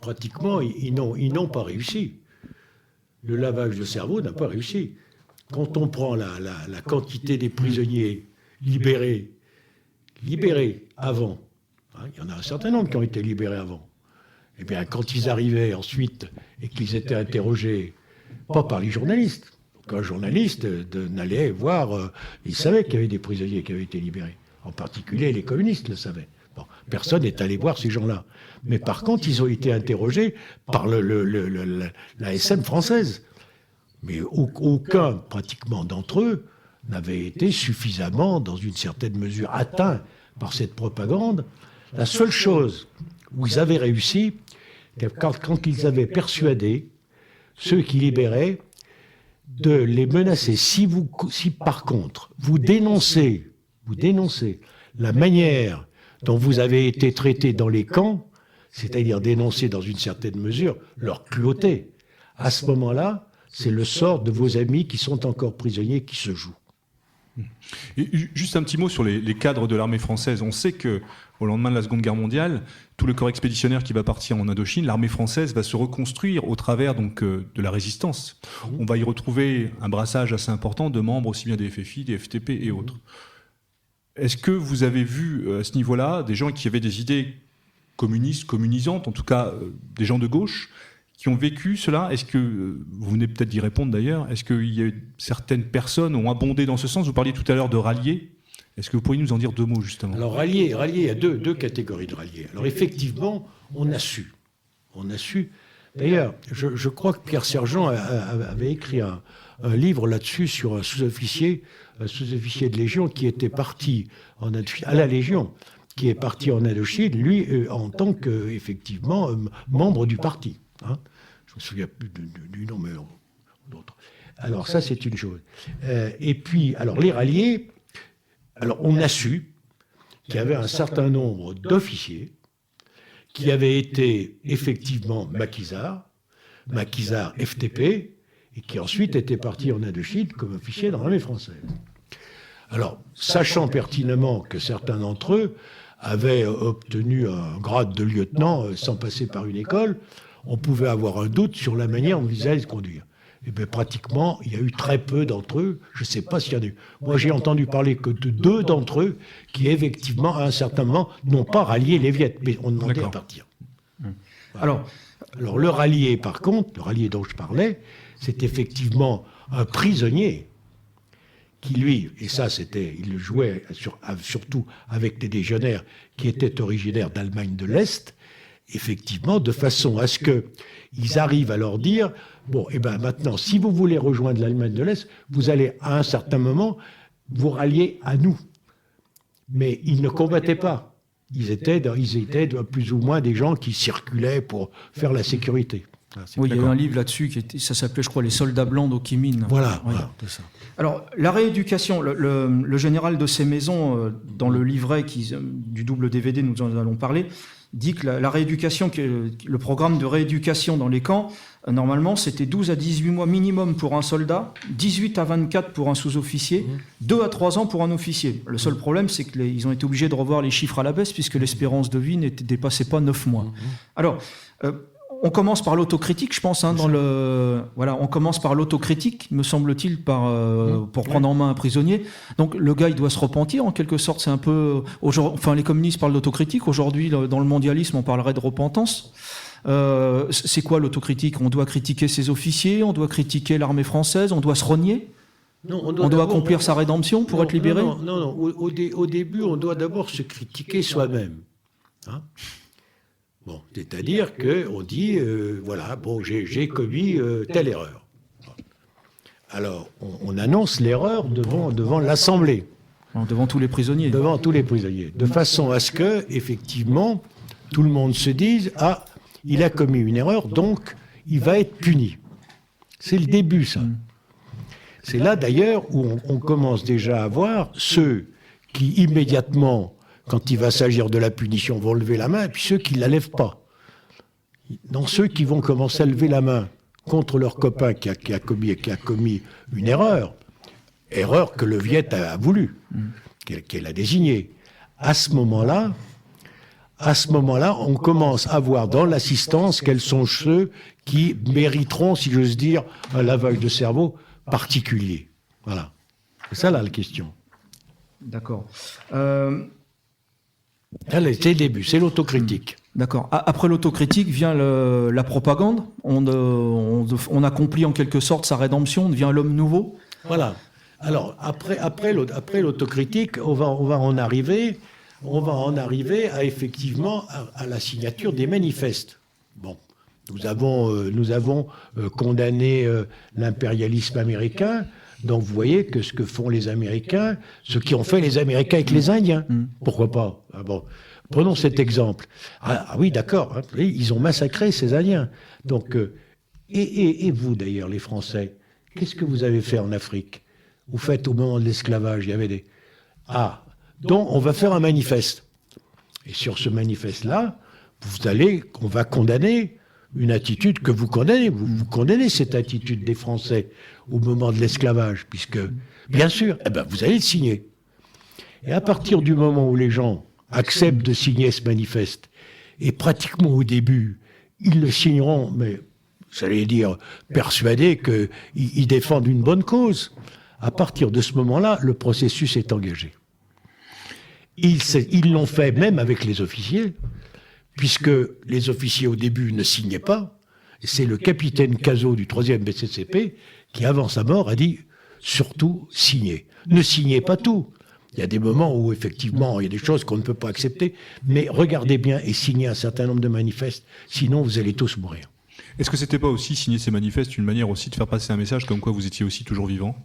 pratiquement, ils n'ont pas réussi. Le lavage de cerveau n'a pas réussi. Quand on prend la quantité des prisonniers libérés avant, hein, il y en a un certain nombre qui ont été libérés avant, eh bien, quand ils arrivaient ensuite et qu'ils étaient interrogés, pas par les journalistes, qu'un journaliste n'allait voir, il savait qu'il y avait des prisonniers qui avaient été libérés. En particulier, les communistes le savaient. Bon, personne n'est allé voir ces gens-là. Mais par contre, ils ont été interrogés par la SM française. Mais aucun, pratiquement, d'entre eux n'avait été suffisamment, dans une certaine mesure, atteint par cette propagande. La seule chose où ils avaient réussi, quand ils avaient persuadé ceux qui libéraient de les menacer. Si par contre, vous dénoncez la manière dont vous avez été traités dans les camps, c'est-à-dire dénoncer dans une certaine mesure leur cruauté, à ce moment-là, c'est le sort de vos amis qui sont encore prisonniers qui se joue. Et juste un petit mot sur les cadres de l'armée française. On sait que au lendemain de la Seconde Guerre mondiale, tout le corps expéditionnaire qui va partir en Indochine, l'armée française va se reconstruire au travers donc de la résistance. On va y retrouver un brassage assez important de membres aussi bien des FFI, des FTP et autres. Est-ce que vous avez vu à ce niveau-là des gens qui avaient des idées communistes, communisantes, en tout cas des gens de gauche, qui ont vécu cela? Est-ce que, vous venez peut-être d'y répondre d'ailleurs, est-ce que certaines personnes ont abondé dans ce sens? Vous parliez tout à l'heure de ralliés. Est-ce que vous pourriez nous en dire deux mots justement? Alors ralliés, il y a deux catégories de ralliés. Alors effectivement, on a su. D'ailleurs, je crois que Pierre Sergent avait écrit un livre là-dessus sur un sous-officier de Légion qui était parti à la Légion, qui est parti en Indochine, lui, en tant qu'effectivement membre du parti. Hein, je me souviens plus du nom, mais d'autres. Alors ça, c'est une chose. Et puis, alors les ralliés, alors on a su qu'il y avait un certain nombre d'officiers qui avaient été effectivement maquisards FTP, et qui ensuite étaient partis en Indochine comme officiers dans l'armée française. Alors, sachant pertinemment que certains d'entre eux avaient obtenu un grade de lieutenant sans passer par une école, on pouvait avoir un doute sur la manière dont ils allaient se conduire. Et bien, pratiquement, il y a eu très peu d'entre eux. Je ne sais pas s'il y en a eu. Moi, j'ai entendu parler que de 2 d'entre eux qui, effectivement, à un certain moment, n'ont pas rallié les Viettes, mais ont demandé à partir. Voilà. Alors, le rallié, par contre, le rallié dont je parlais, c'est effectivement un prisonnier qui, lui, et ça, il le jouait surtout avec des légionnaires qui étaient originaires d'Allemagne de l'Est, effectivement, de façon à ce qu'ils arrivent à leur dire, bon, et ben maintenant, si vous voulez rejoindre l'Allemagne de l'Est, vous allez, à un certain moment, vous rallier à nous. Mais ils ne combattaient pas. Ils étaient plus ou moins des gens qui circulaient pour faire la sécurité. Oui, il y a eu un livre là-dessus, ça s'appelait, je crois, Les soldats blancs d'Ho Chi Minh. Voilà, oui. voilà, c'est ça. Alors, la rééducation, le général de Ces-Maisons, dans le livret du double DVD, nous en allons parler, dit que la rééducation, le programme de rééducation dans les camps, normalement, c'était 12 à 18 mois minimum pour un soldat, 18 à 24 pour un sous-officier, 2 à 3 ans pour un officier. Le seul problème, c'est qu'ils ont été obligés de revoir les chiffres à la baisse, puisque l'espérance de vie ne dépassait pas 9 mois. Alors, on commence par l'autocritique, je pense. On commence par l'autocritique, me semble-t-il, pour prendre en main un prisonnier. Donc le gars, il doit se repentir, en quelque sorte. C'est un peu, les communistes parlent d'autocritique. Aujourd'hui, dans le mondialisme, on parlerait de repentance. C'est quoi l'autocritique? On doit critiquer ses officiers, on doit critiquer l'armée française, on doit se renier. Non, on doit accomplir sa rédemption pour être libéré. Non. Au début, on doit d'abord se critiquer soi-même. Hein? Bon, c'est-à-dire qu'on dit, j'ai commis telle erreur. Alors, on annonce l'erreur devant l'Assemblée. Devant tous les prisonniers. Devant tous les prisonniers. De façon à ce que, effectivement, tout le monde se dise, ah, il a commis une erreur, donc il va être puni. C'est le début, ça. C'est là, d'ailleurs, où on commence déjà à voir ceux qui immédiatement, quand il va s'agir de la punition, vont lever la main, et puis ceux qui ne la lèvent pas. Dans ceux qui vont commencer à lever la main contre leur copain qui a commis une erreur que le Viet a voulu, qu'elle a désigné. À ce moment-là, on commence à voir dans l'assistance quels sont ceux qui mériteront, si j'ose dire, un lavage de cerveau particulier. Voilà. C'est ça, là, la question. D'accord. C'est le début, c'est l'autocritique. D'accord. Après l'autocritique vient la propagande. On accomplit en quelque sorte sa rédemption, on devient l'homme nouveau. Voilà. Alors, après l'autocritique, on va en arriver à effectivement à la signature des manifestes. Bon, nous avons condamné l'impérialisme américain. Donc vous voyez que ce que font les Américains, ce qu'ont fait les Américains avec les Indiens, pourquoi pas? Bon, prenons cet exemple. Ah oui, d'accord, hein, ils ont massacré ces Indiens. Donc, et vous d'ailleurs, les Français, qu'est-ce que vous avez fait en Afrique? Vous faites au moment de l'esclavage, il y avait des... donc on va faire un manifeste. Et sur ce manifeste-là, on va condamner une attitude que vous condamnez. Vous condamnez cette attitude des Français au moment de l'esclavage, puisque, bien sûr, vous allez le signer. Et à partir du moment où les gens acceptent de signer ce manifeste, et pratiquement au début, ils le signeront, mais, j'allais dire, persuadés qu'ils défendent une bonne cause, à partir de ce moment-là, le processus est engagé. Ils l'ont fait même avec les officiers, puisque les officiers au début ne signaient pas. Et c'est le capitaine Cazot du 3e BCCP qui, avant sa mort, a dit « surtout signez ». Ne signez pas tout. Il y a des moments où, effectivement, il y a des choses qu'on ne peut pas accepter, mais regardez bien et signez un certain nombre de manifestes, sinon vous allez tous mourir. Est-ce que c'était pas aussi, signer ces manifestes, une manière aussi de faire passer un message comme quoi vous étiez aussi toujours vivant?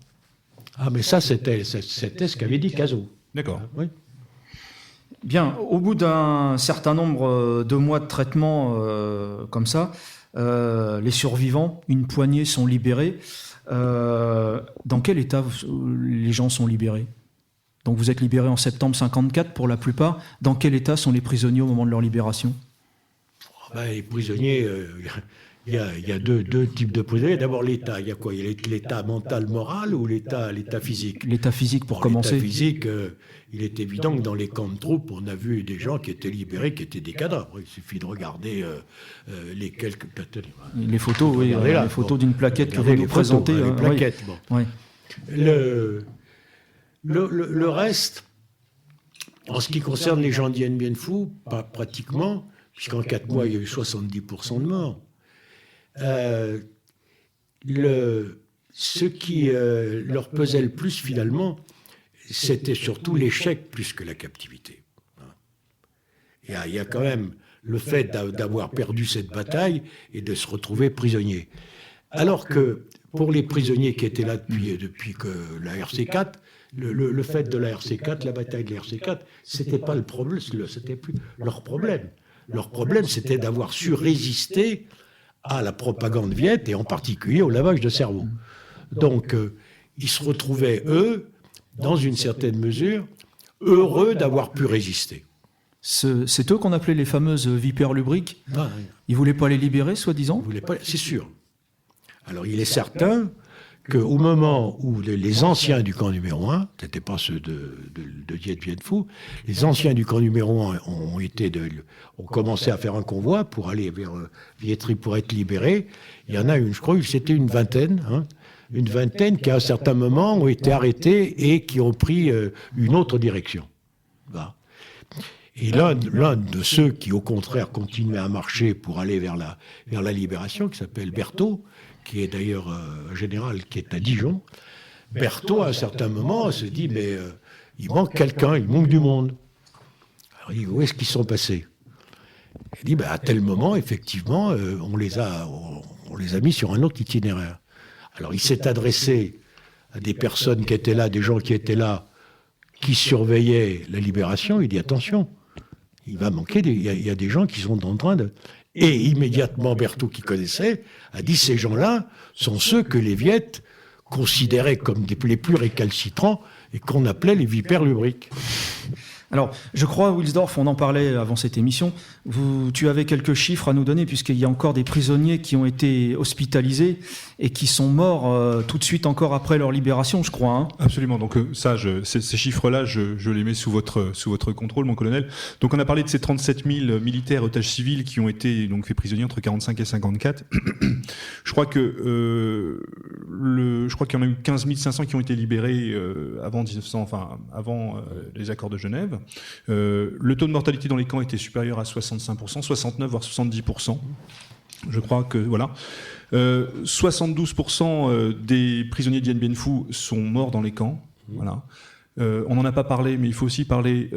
Ah, mais ça, c'était ce qu'avait dit Cazot. D'accord. Oui. Bien, au bout d'un certain nombre de mois de traitement comme ça, les survivants, une poignée, sont libérés. Dans quel état les gens sont libérés? Donc vous êtes libérés en septembre 54 pour la plupart. Dans quel état sont les prisonniers au moment de leur libération? Les prisonniers, il y a deux types de prisonniers. D'abord l'État, il y a quoi? Il y a l'État mental, moral ou l'État physique? L'état phisique pour commencer. L'état physique, il est évident que dans les camps de troupes, on a vu des gens qui étaient libérés, qui étaient des cadavres. Il suffit de regarder les quelques... Les photos, oui, les photos d'une plaquette que vous nous présentez. Les plaquettes, oui. Bon. Oui. Le reste, en ce qui concerne les gens d'Ien Bien Phu, pas pratiquement, puisqu'en 4 mois, il y a eu 70% de morts. Ce qui leur pesait le plus, finalement, c'était surtout l'échec plus que la captivité. Il y a quand même le fait d'avoir perdu cette bataille et de se retrouver prisonnier. Alors que pour les prisonniers qui étaient là depuis que la RC4, le fait de la RC4, la bataille de la RC4, c'était pas le problème, c'était plus leur problème. Leur problème, c'était d'avoir su résister à la propagande viette et en particulier au lavage de cerveau. Donc, ils se retrouvaient, eux, dans une certaine mesure, heureux d'avoir pu résister. C'est eux qu'on appelait les fameuses vipères lubriques. Ils ne voulaient pas les libérer, soi-disant? C'est sûr. Alors, il est certain qu'au moment où les anciens du camp numéro 1, ce n'étaient pas ceux de Dien Bien Phu, les anciens du camp numéro 1 ont commencé à faire un convoi pour aller vers Vietri pour être libérés. Il y en a je crois que c'était une vingtaine qui à un certain moment ont été arrêtés et qui ont pris une autre direction. Voilà. Et l'un de ceux qui, au contraire, continuaient à marcher pour aller vers la libération, qui s'appelle Berthaud, qui est d'ailleurs un général qui est à Dijon, Berthaud, à un certain moment, se dit, mais il manque quelqu'un, il manque du monde. Alors il dit, où est-ce qu'ils sont passés? Il dit, à tel moment, effectivement, on les a mis sur un autre itinéraire. Alors il s'est adressé à des personnes qui étaient là, des gens qui étaient là, qui surveillaient la libération. Il dit, attention, il va manquer, il y a des gens qui sont en train de... Et immédiatement, Berthaud, qui connaissait, a dit, ces gens-là sont ceux que les Viettes considéraient comme les plus récalcitrants et qu'on appelait les vipères lubriques. Alors, je crois, Wilsdorf, on en parlait avant cette émission, tu avais quelques chiffres à nous donner, puisqu'il y a encore des prisonniers qui ont été hospitalisés et qui sont morts tout de suite encore après leur libération, je crois. Hein. Absolument, donc ces chiffres-là, je les mets sous votre contrôle, mon colonel. Donc on a parlé de ces 37 000 militaires otages civils qui ont été donc faits prisonniers entre 45 et 54. Je crois qu'il y en a eu 15 500 qui ont été libérés avant les accords de Genève. Le taux de mortalité dans les camps était supérieur à 65%, 69 voire 70%. Je crois que voilà. 72% des prisonniers d'Dien Bien Phu sont morts dans les camps. Voilà. On n'en a pas parlé, mais il faut aussi parler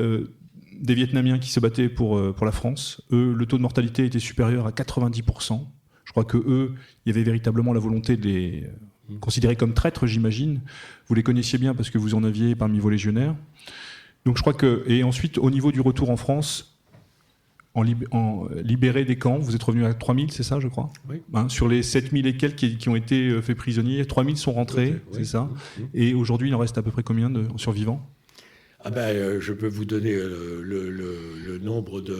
des Vietnamiens qui se battaient pour la France. Eux, le taux de mortalité était supérieur à 90%. Je crois que eux, il y avait véritablement la volonté de les considérer comme traîtres, j'imagine. Vous les connaissiez bien parce que vous en aviez parmi vos légionnaires. Donc je crois que... Et ensuite, au niveau du retour en France, en libéré des camps, vous êtes revenu à 3000, c'est ça, je crois ? Oui. Hein, sur les 7000 et quelques qui ont été faits prisonniers, 3000 sont rentrés, oui, c'est ça ? Et aujourd'hui, il en reste à peu près combien de survivants ? Je peux vous donner le nombre de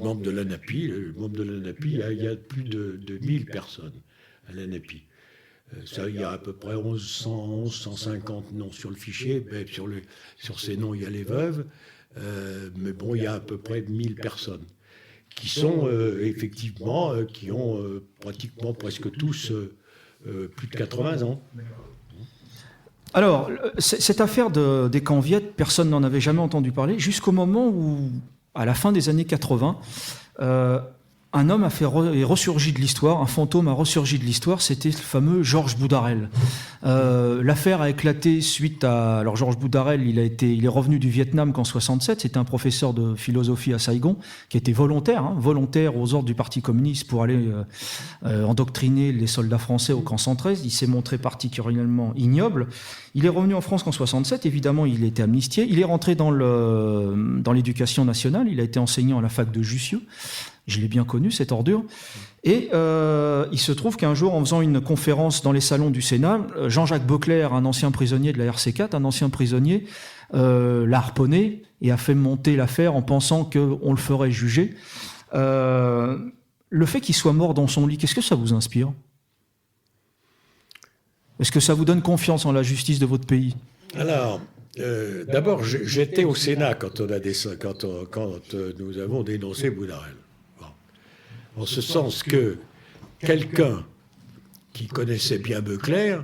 membres de l'ANAPI. Le membre de l'ANAPI, il y a plus de 1000 personnes à l'ANAPI. Il y a à peu près 150 noms sur le fichier. Mais sur ces noms, il y a les veuves. Mais bon, il y a à peu près 1000 personnes qui sont effectivement, qui ont pratiquement presque tous plus de 80 ans. Alors, cette affaire des camps Viet, personne n'en avait jamais entendu parler, jusqu'au moment où, à la fin des années 80, un homme est ressurgi de l'histoire, un fantôme a ressurgi de l'histoire, c'était le fameux Georges Boudarel. L'affaire a éclaté suite à... Alors Georges Boudarel, il est revenu du Vietnam qu'en 67, c'était un professeur de philosophie à Saigon, qui était volontaire aux ordres du Parti communiste pour aller endoctriner les soldats français au camp 113. Il s'est montré particulièrement ignoble. Il est revenu en France qu'en 67, évidemment il a été amnistié. Il est rentré dans l'éducation nationale, il a été enseignant à la fac de Jussieu. Je l'ai bien connu, cette ordure. Et il se trouve qu'un jour, en faisant une conférence dans les salons du Sénat, Jean-Jacques Beauclerc, un ancien prisonnier de la RC4, un ancien prisonnier, l'a harponné et a fait monter l'affaire en pensant qu'on le ferait juger. Le fait qu'il soit mort dans son lit, qu'est-ce que ça vous inspire ? Est-ce que ça vous donne confiance en la justice de votre pays ? Alors, d'abord, j'étais au Sénat quand nous avons dénoncé Boudarel. En ce sens que quelqu'un qui connaissait bien Beauclerc,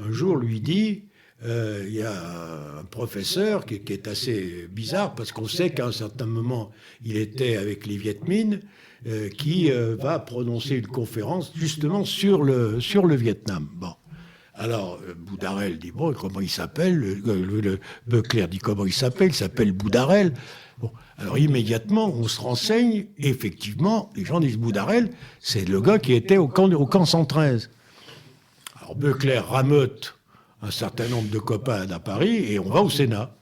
un jour lui dit il y a un professeur qui est assez bizarre, parce qu'on sait qu'à un certain moment, il était avec les Viet Minh, qui va prononcer une conférence justement sur le Vietnam. Bon. Alors, Boudarel dit, bon, comment il s'appelle ? Beauclerc dit, comment il s'appelle Boudarel. Bon, alors immédiatement, on se renseigne, et effectivement, les gens disent Boudarel, c'est le gars qui était au camp 113. Alors Beauclerc rameute un certain nombre de copains à Paris, et on va au Sénat.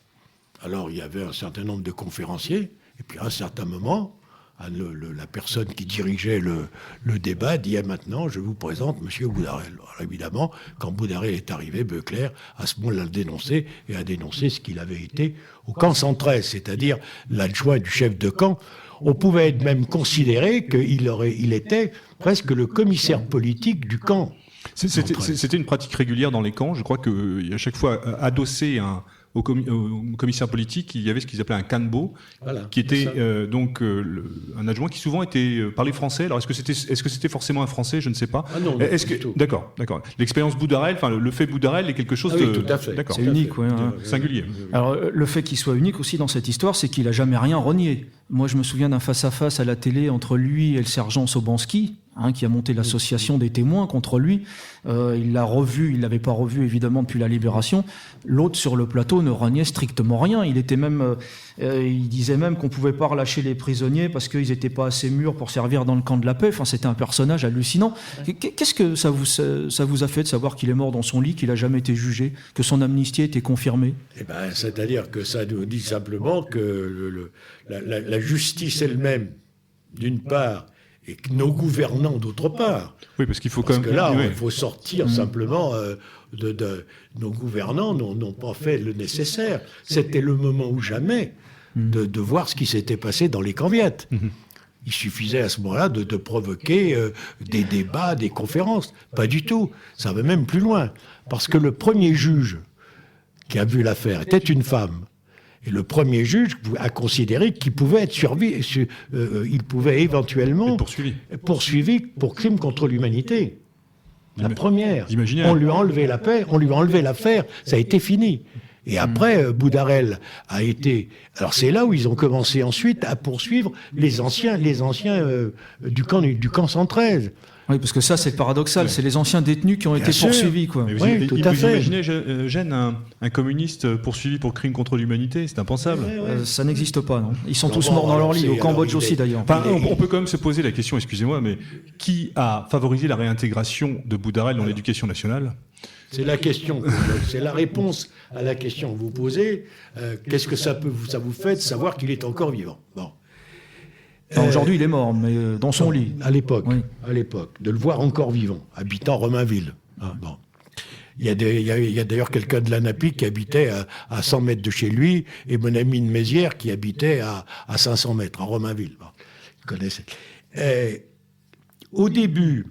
Alors il y avait un certain nombre de conférenciers, et puis à un certain moment, la personne qui dirigeait le débat dit maintenant, je vous présente M. Boudarel. Alors évidemment, quand Boudarel est arrivé, Beauclerc, à ce moment-là, l'a dénoncé, et a dénoncé ce qu'il avait été au camp 113, c'est-à-dire l'adjoint du chef de camp. On pouvait même considérer qu'il était presque le commissaire politique du camp. C'était une pratique régulière dans les camps. Je crois qu'à chaque fois, adossé au commissaire politique, il y avait ce qu'ils appelaient un canbo, voilà, qui était un adjoint qui souvent parlait français. Alors est-ce que c'était forcément un français? Je ne sais pas. Ah non, du tout. D'accord. L'expérience Boudarel, le fait Boudarel est quelque chose de tout à fait. D'accord. C'est unique, singulier. Alors le fait qu'il soit unique aussi dans cette histoire, c'est qu'il a jamais rien renié. Moi, je me souviens d'un face-à-face à la télé entre lui et le sergent Sobanski, qui a monté l'association des témoins contre lui. Il l'a revu, il l'avait pas revu évidemment depuis la Libération. L'autre sur le plateau ne reniait strictement rien. Il disait même qu'on pouvait pas relâcher les prisonniers parce qu'ils étaient pas assez mûrs pour servir dans le camp de la paix. Enfin, c'était un personnage hallucinant. Qu'est-ce que ça vous a fait de savoir qu'il est mort dans son lit, qu'il a jamais été jugé, que son amnistie était confirmée? C'est-à-dire que ça nous dit simplement que la justice elle-même, d'une part, et nos gouvernants d'autre part. Oui, parce qu'il faut Parce quand même... que là, oui. il faut sortir simplement nos gouvernants n'ont pas fait le nécessaire. C'était le moment ou jamais de voir ce qui s'était passé dans les camps viettes. Il suffisait à ce moment-là de provoquer des débats, des conférences. Pas du tout. Ça va même plus loin. Parce que le premier juge qui a vu l'affaire était une femme. Et le premier juge a considéré qu'il pouvait être il pouvait éventuellement être poursuivi pour crime contre l'humanité. La première. Imaginez. On lui a enlevé la paix, on lui a enlevé l'affaire, ça a été fini. Et après, Boudarel a été... Alors c'est là où ils ont commencé ensuite à poursuivre les anciens du camp 113. Oui, parce que ça, c'est paradoxal. C'est les anciens détenus qui ont été sûr. poursuivis, quoi. Mais Oui, tout à fait. Imaginez, Eugène, un communiste poursuivi pour crime contre l'humanité, c'est impensable. Ça n'existe pas, non. Ils sont Non, tous bon, morts dans leur alors, lit, au c'est- Cambodge alors, il aussi, est- d'ailleurs. Enfin, on peut quand même se poser la question, excusez-moi, mais qui a favorisé la réintégration de Boudarel dans l'éducation nationale? C'est la question, c'est la réponse à la question que vous posez. Qu'est-ce que ça vous fait de savoir qu'il est encore vivant? Bon. Enfin, aujourd'hui, il est mort, mais dans son lit. À l'époque, Oui. de le voir encore vivant, habitant Romainville. Ah, bon. Il y a d'ailleurs quelqu'un de l'ANAPI qui habitait à 100 mètres de chez lui, et mon ami de Mézières qui habitait à 500 mètres, à Romainville. Bon, vous connaissez. Au début,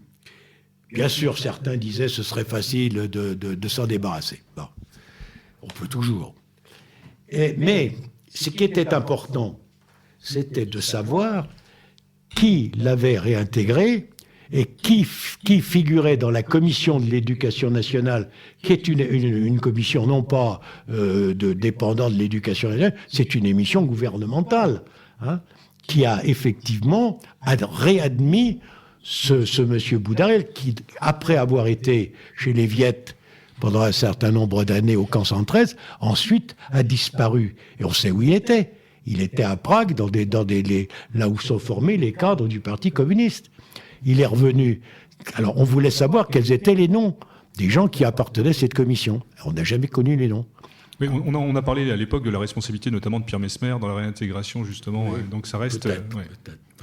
bien sûr, certains disaient ce serait facile de s'en débarrasser. Bon, on peut toujours. Mais ce qui était important, c'était de savoir qui l'avait réintégré et qui figurait dans la commission de l'éducation nationale, qui est une commission non pas dépendant de l'éducation nationale, c'est une émission gouvernementale, hein, qui a effectivement réadmis ce monsieur Boudarel, qui, après avoir été chez les Viettes pendant un certain nombre d'années au camp 113, ensuite a disparu. Et on sait où il était. Il était à Prague, là où sont formés les cadres du Parti communiste. Il est revenu. Alors, on voulait savoir quels étaient les noms des gens qui appartenaient à cette commission. On n'a jamais connu les noms. Oui, on a parlé à l'époque de la responsabilité notamment de Pierre Messmer dans la réintégration, justement, donc ça reste... Peut-être.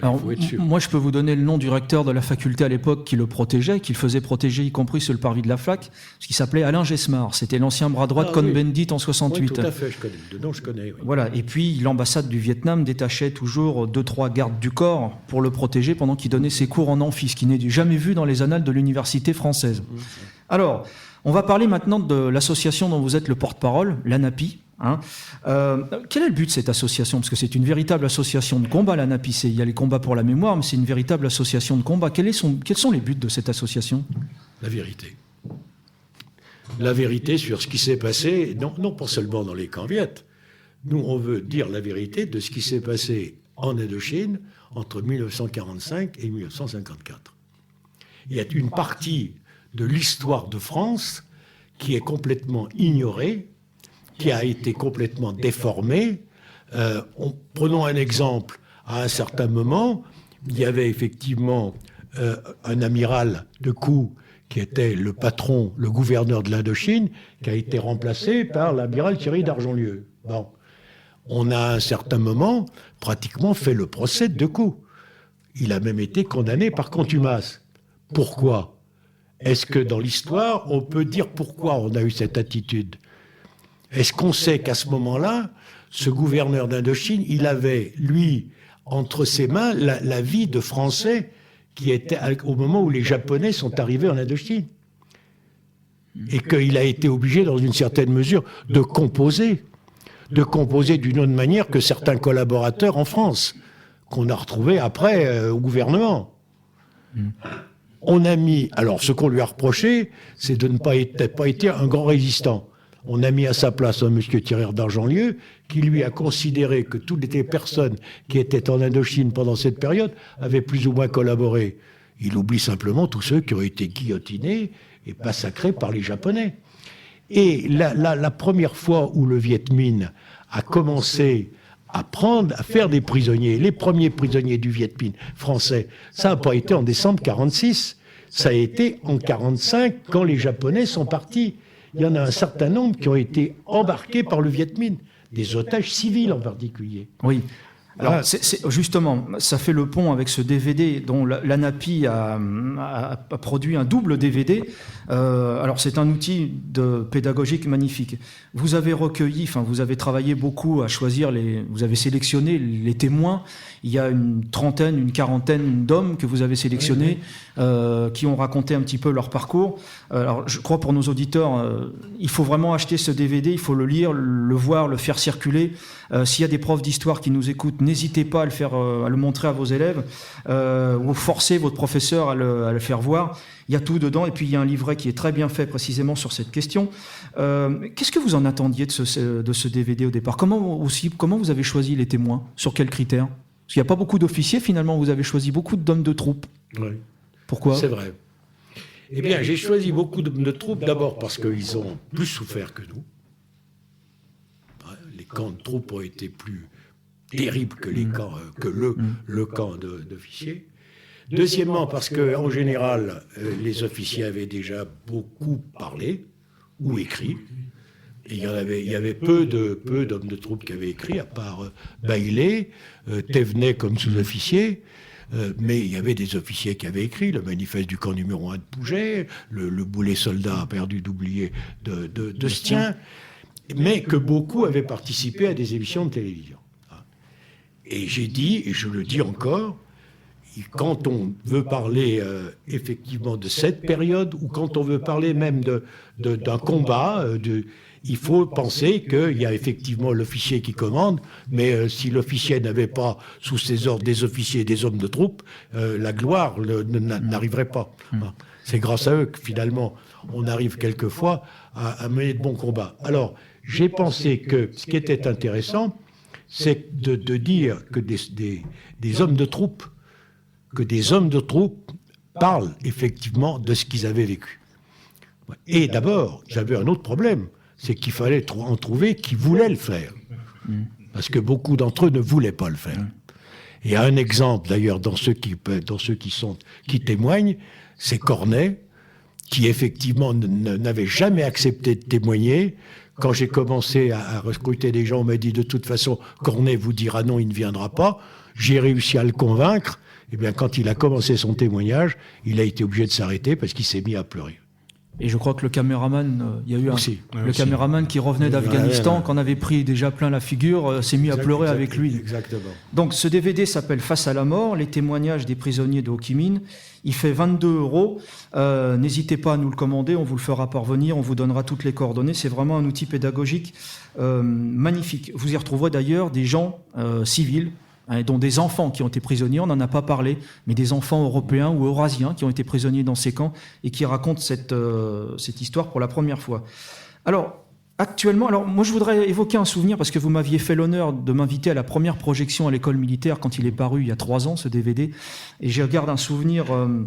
Alors, Il faut être sûr. moi, je peux vous donner le nom du recteur de la faculté à l'époque qui le protégeait, qui le faisait protéger, y compris sur le parvis de la Flaque, ce qui s'appelait Alain Gesmar. C'était l'ancien bras droit de Cohn-Bendit en 68. Oui, tout à fait, je connais. De nom, je connais. Oui. Voilà. Et puis, l'ambassade du Vietnam détachait toujours 2-3 gardes du corps pour le protéger pendant qu'il donnait ses cours en amphi, ce qui n'est jamais vu dans les annales de l'université française. Alors, on va parler maintenant de l'association dont vous êtes le porte-parole, l'ANAPI. Hein. Quel est le but de cette association? Parce que c'est une véritable association de combat, l'ANAPI. Il y a les combats pour la mémoire, mais c'est une véritable association de combat. Quels sont les buts de cette association? La vérité. La vérité sur ce qui s'est passé, non pas seulement dans les camps viettes. Nous, on veut dire la vérité de ce qui s'est passé en Indochine entre 1945 et 1954. Il y a une partie de l'histoire de France qui est complètement ignorée, qui a été complètement déformée. Prenons un exemple. À un certain moment, il y avait effectivement un amiral de coup qui était le patron, le gouverneur de l'Indochine, qui a été remplacé par l'amiral Thierry d'Argentlieu. Bon. On a à un certain moment pratiquement fait le procès de coup. Il a même été condamné par contumace. Pourquoi ? Est-ce que dans l'histoire, on peut dire pourquoi on a eu cette attitude ? Est-ce qu'on sait qu'à ce moment-là, ce gouverneur d'Indochine, il avait, lui, entre ses mains, la vie de Français qui était au moment où les Japonais sont arrivés en Indochine ? Et qu'il a été obligé, dans une certaine mesure, de composer d'une autre manière que certains collaborateurs en France, qu'on a retrouvés après au gouvernement. On a mis... Alors, ce qu'on lui a reproché, c'est de ne pas été un grand résistant. On a mis à sa place un monsieur Thierry d'Argentlieu qui lui a considéré que toutes les personnes qui étaient en Indochine pendant cette période avaient plus ou moins collaboré. Il oublie simplement tous ceux qui ont été guillotinés et massacrés par les Japonais. Et la première fois où le Viet Minh a commencé à faire des prisonniers, les premiers prisonniers du Viet Minh français, ça n'a pas été en décembre 1946, ça a été en 1945 quand les Japonais sont partis. Il y en a un certain nombre qui ont été embarqués par le Viet Minh, des otages civils en particulier. Oui. Alors, justement, ça fait le pont avec ce DVD dont l'ANAPI a produit un double DVD. Alors, c'est un outil pédagogique magnifique. Vous avez recueilli, vous avez travaillé beaucoup à choisir vous avez sélectionné les témoins. Il y a une quarantaine d'hommes que vous avez sélectionnés, qui ont raconté un petit peu leur parcours. Alors, je crois pour nos auditeurs, il faut vraiment acheter ce DVD, il faut le lire, le voir, le faire circuler. S'il y a des profs d'histoire qui nous écoutent, n'hésitez pas à le montrer à vos élèves, ou forcer votre professeur à le faire voir. Il y a tout dedans, et puis il y a un livret qui est très bien fait précisément sur cette question. Qu'est-ce que vous en attendiez de ce DVD au départ ? Comment vous avez choisi les témoins ? Sur quels critères ? Parce qu'il n'y a pas beaucoup d'officiers, finalement, vous avez choisi beaucoup d'hommes de troupes. Oui. Pourquoi ? C'est vrai. Eh bien, j'ai choisi beaucoup d'hommes de troupes, d'abord parce qu'ils ont plus souffert que nous. Les camps de troupes ont été plus terribles que les camps, le camp d'officiers. Deuxièmement, parce qu'en général, les officiers avaient déjà beaucoup parlé ou écrit. Et il y avait peu d'hommes de troupes qui avaient écrit, à part Bailey, Thévenet comme sous-officier. Mais il y avait des officiers qui avaient écrit le manifeste du camp numéro 1 de Pouget, le boulet soldat perdu d'oublier de Stien, mais que beaucoup avaient participé à des émissions de télévision. Et j'ai dit, et je le dis encore, quand on veut parler effectivement de cette période, ou quand on veut parler même d'un combat, il faut penser qu'il y a effectivement l'officier qui commande, mais si l'officier n'avait pas sous ses ordres des officiers et des hommes de troupes, la gloire n'arriverait pas. C'est grâce à eux que finalement on arrive quelquefois à mener de bons combats. Alors j'ai pensé que ce qui était intéressant, c'est de dire que des hommes de troupes, parlent effectivement de ce qu'ils avaient vécu. Et d'abord, j'avais un autre problème, c'est qu'il fallait en trouver qui voulaient le faire. Parce que beaucoup d'entre eux ne voulaient pas le faire. Et il y a un exemple, d'ailleurs, dans ceux qui témoignent, c'est Cornet, qui effectivement n'avait jamais accepté de témoigner. Quand j'ai commencé à recruter des gens, on m'a dit de toute façon, Cornet vous dira non, il ne viendra pas. J'ai réussi à le convaincre. Et bien, quand il a commencé son témoignage, il a été obligé de s'arrêter parce qu'il s'est mis à pleurer. Et je crois que le caméraman, il y a eu caméraman qui revenait d'Afghanistan, qu'on avait pris déjà plein la figure, s'est mis à pleurer avec lui. Exactement. Donc ce DVD s'appelle Face à la mort, les témoignages des prisonniers de Ho Chi Minh. Il fait 22 €. N'hésitez pas à nous le commander, on vous le fera parvenir, on vous donnera toutes les coordonnées. C'est vraiment un outil pédagogique magnifique. Vous y retrouverez d'ailleurs des gens civils, dont des enfants qui ont été prisonniers, on n'en a pas parlé, mais des enfants européens ou eurasiens qui ont été prisonniers dans ces camps et qui racontent cette histoire pour la première fois. Alors, actuellement, moi je voudrais évoquer un souvenir, parce que vous m'aviez fait l'honneur de m'inviter à la première projection à l'école militaire quand il est paru il y a 3 ans, ce DVD, et je garde un souvenir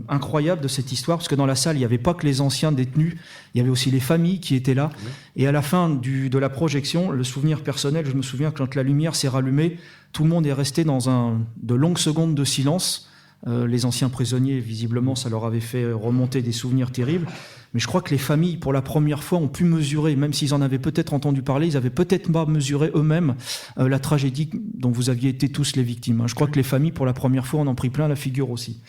incroyable de cette histoire, parce que dans la salle, il n'y avait pas que les anciens détenus, il y avait aussi les familles qui étaient là, et à la fin de la projection, le souvenir personnel, je me souviens que quand la lumière s'est rallumée, tout le monde est resté dans de longues secondes de silence. Les anciens prisonniers, visiblement, ça leur avait fait remonter des souvenirs terribles. Mais je crois que les familles, pour la première fois, ont pu mesurer, même s'ils en avaient peut-être entendu parler, ils n'avaient peut-être pas mesuré eux-mêmes la tragédie dont vous aviez été tous les victimes. Je crois que les familles, pour la première fois, en ont pris plein la figure aussi.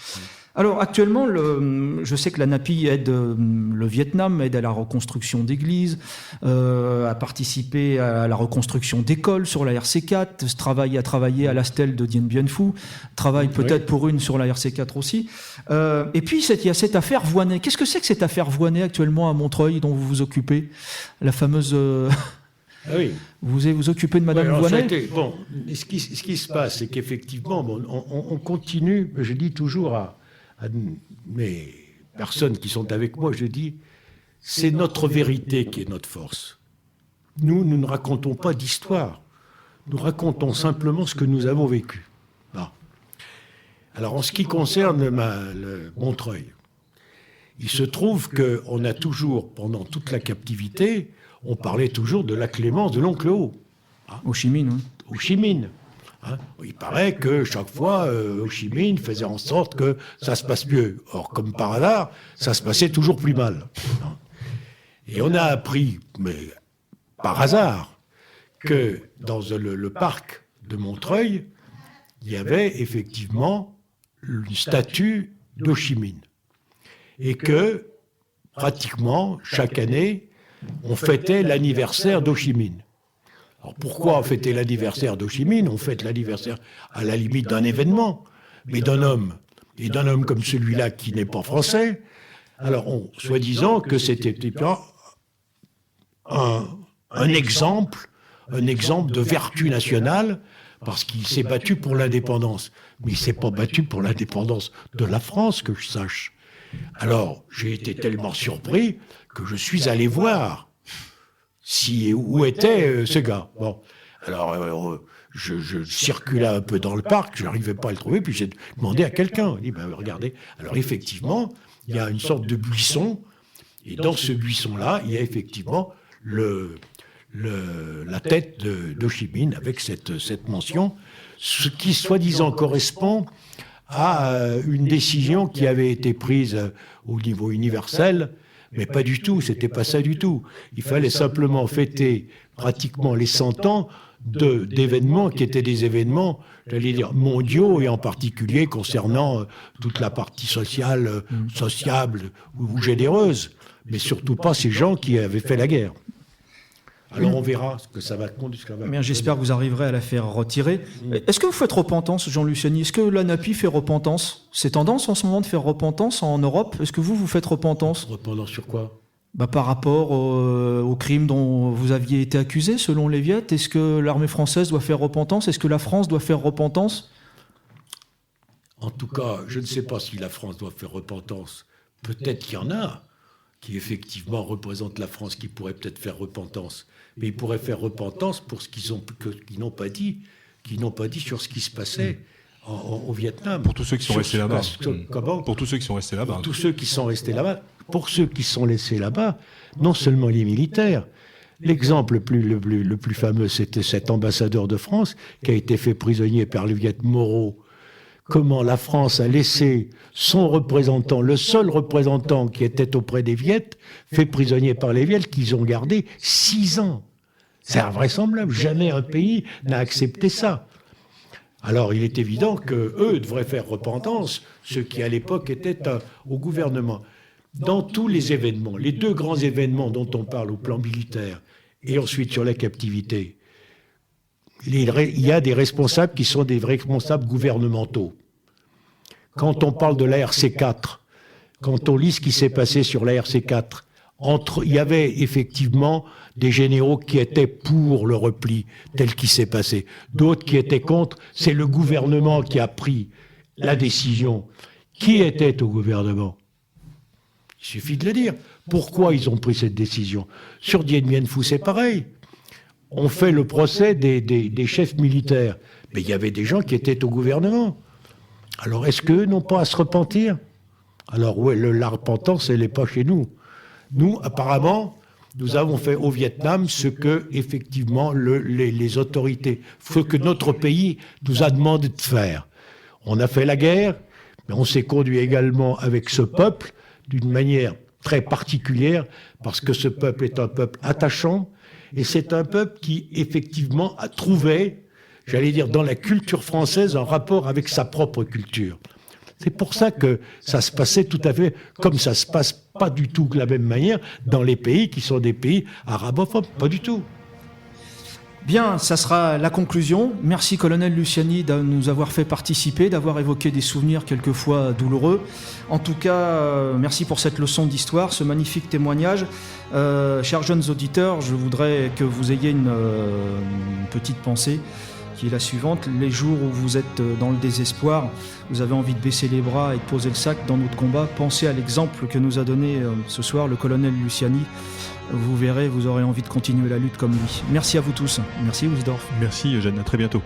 Alors actuellement, je sais que l'ANAPI aide le Vietnam, aide à la reconstruction d'églises, a participé à la reconstruction d'écoles sur la RC4, a travaillé à la stèle de Dien Bien Phu, travaille peut-être pour une sur la RC4 aussi. Et puis il y a cette affaire Voynet. Qu'est-ce que c'est que cette affaire Voynet actuellement à Montreuil dont vous vous occupez ? La fameuse... Ah oui. Vous vous occupez de Madame Voynet ? Ce qui se passe, c'est qu'effectivement, on continue, je dis toujours à mes personnes qui sont avec moi, je dis, c'est notre vérité qui est notre force. Nous ne racontons pas d'histoire. Nous racontons simplement ce que nous avons vécu. Alors, en ce qui concerne le Montreuil, il se trouve qu'on a toujours, pendant toute la captivité, on parlait toujours de la clémence de l'oncle Ho. Ho Chi Minh, oui. Ho Chi Minh. Il paraît que chaque fois, Ho Chi Minh faisait en sorte que ça se passe mieux. Or, comme par hasard, ça se passait toujours plus mal. Et on a appris, mais par hasard, que dans le parc de Montreuil, il y avait effectivement une statue d'Ho Chi Minh. Et que, pratiquement, chaque année, on fêtait l'anniversaire d'Ho Chi Minh. Alors pourquoi fêter l'anniversaire d'Ho Chi Minh? On fête l'anniversaire à la limite d'un événement, mais d'un homme. Et d'un homme comme celui-là qui n'est pas français. Alors, soi-disant que c'était un exemple de vertu nationale, parce qu'il s'est battu pour l'indépendance. Mais il ne s'est pas battu pour l'indépendance de la France, que je sache. Alors, j'ai été tellement surpris que je suis allé voir où était ce gars. Bon, alors, je circulais un peu dans le parc, je n'arrivais pas à le trouver, puis j'ai demandé à quelqu'un. Il dit, regardez. Alors, effectivement, il y a une sorte de buisson, et dans ce buisson-là, il y a effectivement la tête d'Ho Chi Minh avec cette mention, ce qui, soi-disant, correspond à une décision qui avait été prise au niveau universel, mais pas du tout, c'était pas ça du tout. Il fallait simplement fêter pratiquement les 100 ans d'événements qui étaient des événements, j'allais dire, mondiaux, et en particulier concernant toute la partie sociale, sociable ou généreuse, mais surtout pas ces gens qui avaient fait la guerre. Alors on verra ce que ça va conduire. Bien, j'espère que vous arriverez à la faire retirer. Est-ce que vous faites repentance, Jean Luciani? Est-ce que l'ANAPI fait repentance? C'est tendance en ce moment de faire repentance en Europe. Est-ce que vous faites repentance? Repentance sur quoi? Par rapport au crime dont vous aviez été accusé, selon les Viettes. Est-ce que l'armée française doit faire repentance? Est-ce que la France doit faire repentance? En tout cas, je ne sais pas si la France doit faire repentance. Peut-être qu'il y en a qui effectivement représentent la France, qui pourraient peut-être faire repentance. Mais ils pourraient faire repentance pour ce qu'ils n'ont pas dit sur ce qui se passait au Vietnam. Pour tous ceux qui sont restés là-bas. Comment ? Pour tous ceux qui sont restés là-bas. Pour tous ceux qui sont restés là-bas. Pour ceux qui sont laissés là-bas, non seulement les militaires. L'exemple le plus fameux, c'était cet ambassadeur de France qui a été fait prisonnier par les Viet Moreau. Comment la France a laissé son représentant, le seul représentant qui était auprès des Viet, fait prisonnier par les Viet, qu'ils ont gardé 6 ans. C'est invraisemblable. Jamais un pays n'a accepté ça. Alors, il est évident qu'eux devraient faire repentance, ceux qui, à l'époque, étaient au gouvernement. Dans tous les événements, les 2 grands événements dont on parle au plan militaire, et ensuite sur la captivité, il y a des responsables qui sont des responsables gouvernementaux. Quand on parle de la RC4, quand on lit ce qui s'est passé sur la RC4, il y avait effectivement des généraux qui étaient pour le repli tel qu'il s'est passé, d'autres qui étaient contre. C'est le gouvernement qui a pris la décision. Qui était au gouvernement? Il suffit de le dire. Pourquoi ils ont pris cette décision? Sur Dien Bien Phu, c'est pareil. On fait le procès des chefs militaires. Mais il y avait des gens qui étaient au gouvernement. Alors, est-ce qu'eux n'ont pas à se repentir? Alors, ouais, la repentance, elle n'est pas chez nous. Nous, apparemment, nous avons fait au Vietnam ce que, effectivement, les autorités, ce que notre pays nous a demandé de faire. On a fait la guerre, mais on s'est conduit également avec ce peuple d'une manière très particulière, parce que ce peuple est un peuple attachant, et c'est un peuple qui, effectivement, a trouvé, j'allais dire, dans la culture française, un rapport avec sa propre culture. C'est pour ça que ça se passait tout à fait comme ça se passe pas du tout de la même manière dans les pays qui sont des pays arabophones, pas du tout. Bien, ça sera la conclusion. Merci colonel Luciani de nous avoir fait participer, d'avoir évoqué des souvenirs quelquefois douloureux. En tout cas, merci pour cette leçon d'histoire, ce magnifique témoignage. Chers jeunes auditeurs, je voudrais que vous ayez une petite pensée qui est la suivante. Les jours où vous êtes dans le désespoir, vous avez envie de baisser les bras et de poser le sac dans notre combat, pensez à l'exemple que nous a donné ce soir le colonel Luciani. Vous verrez, vous aurez envie de continuer la lutte comme lui. Merci à vous tous. Merci Wilsdorf. Merci Eugène, à très bientôt.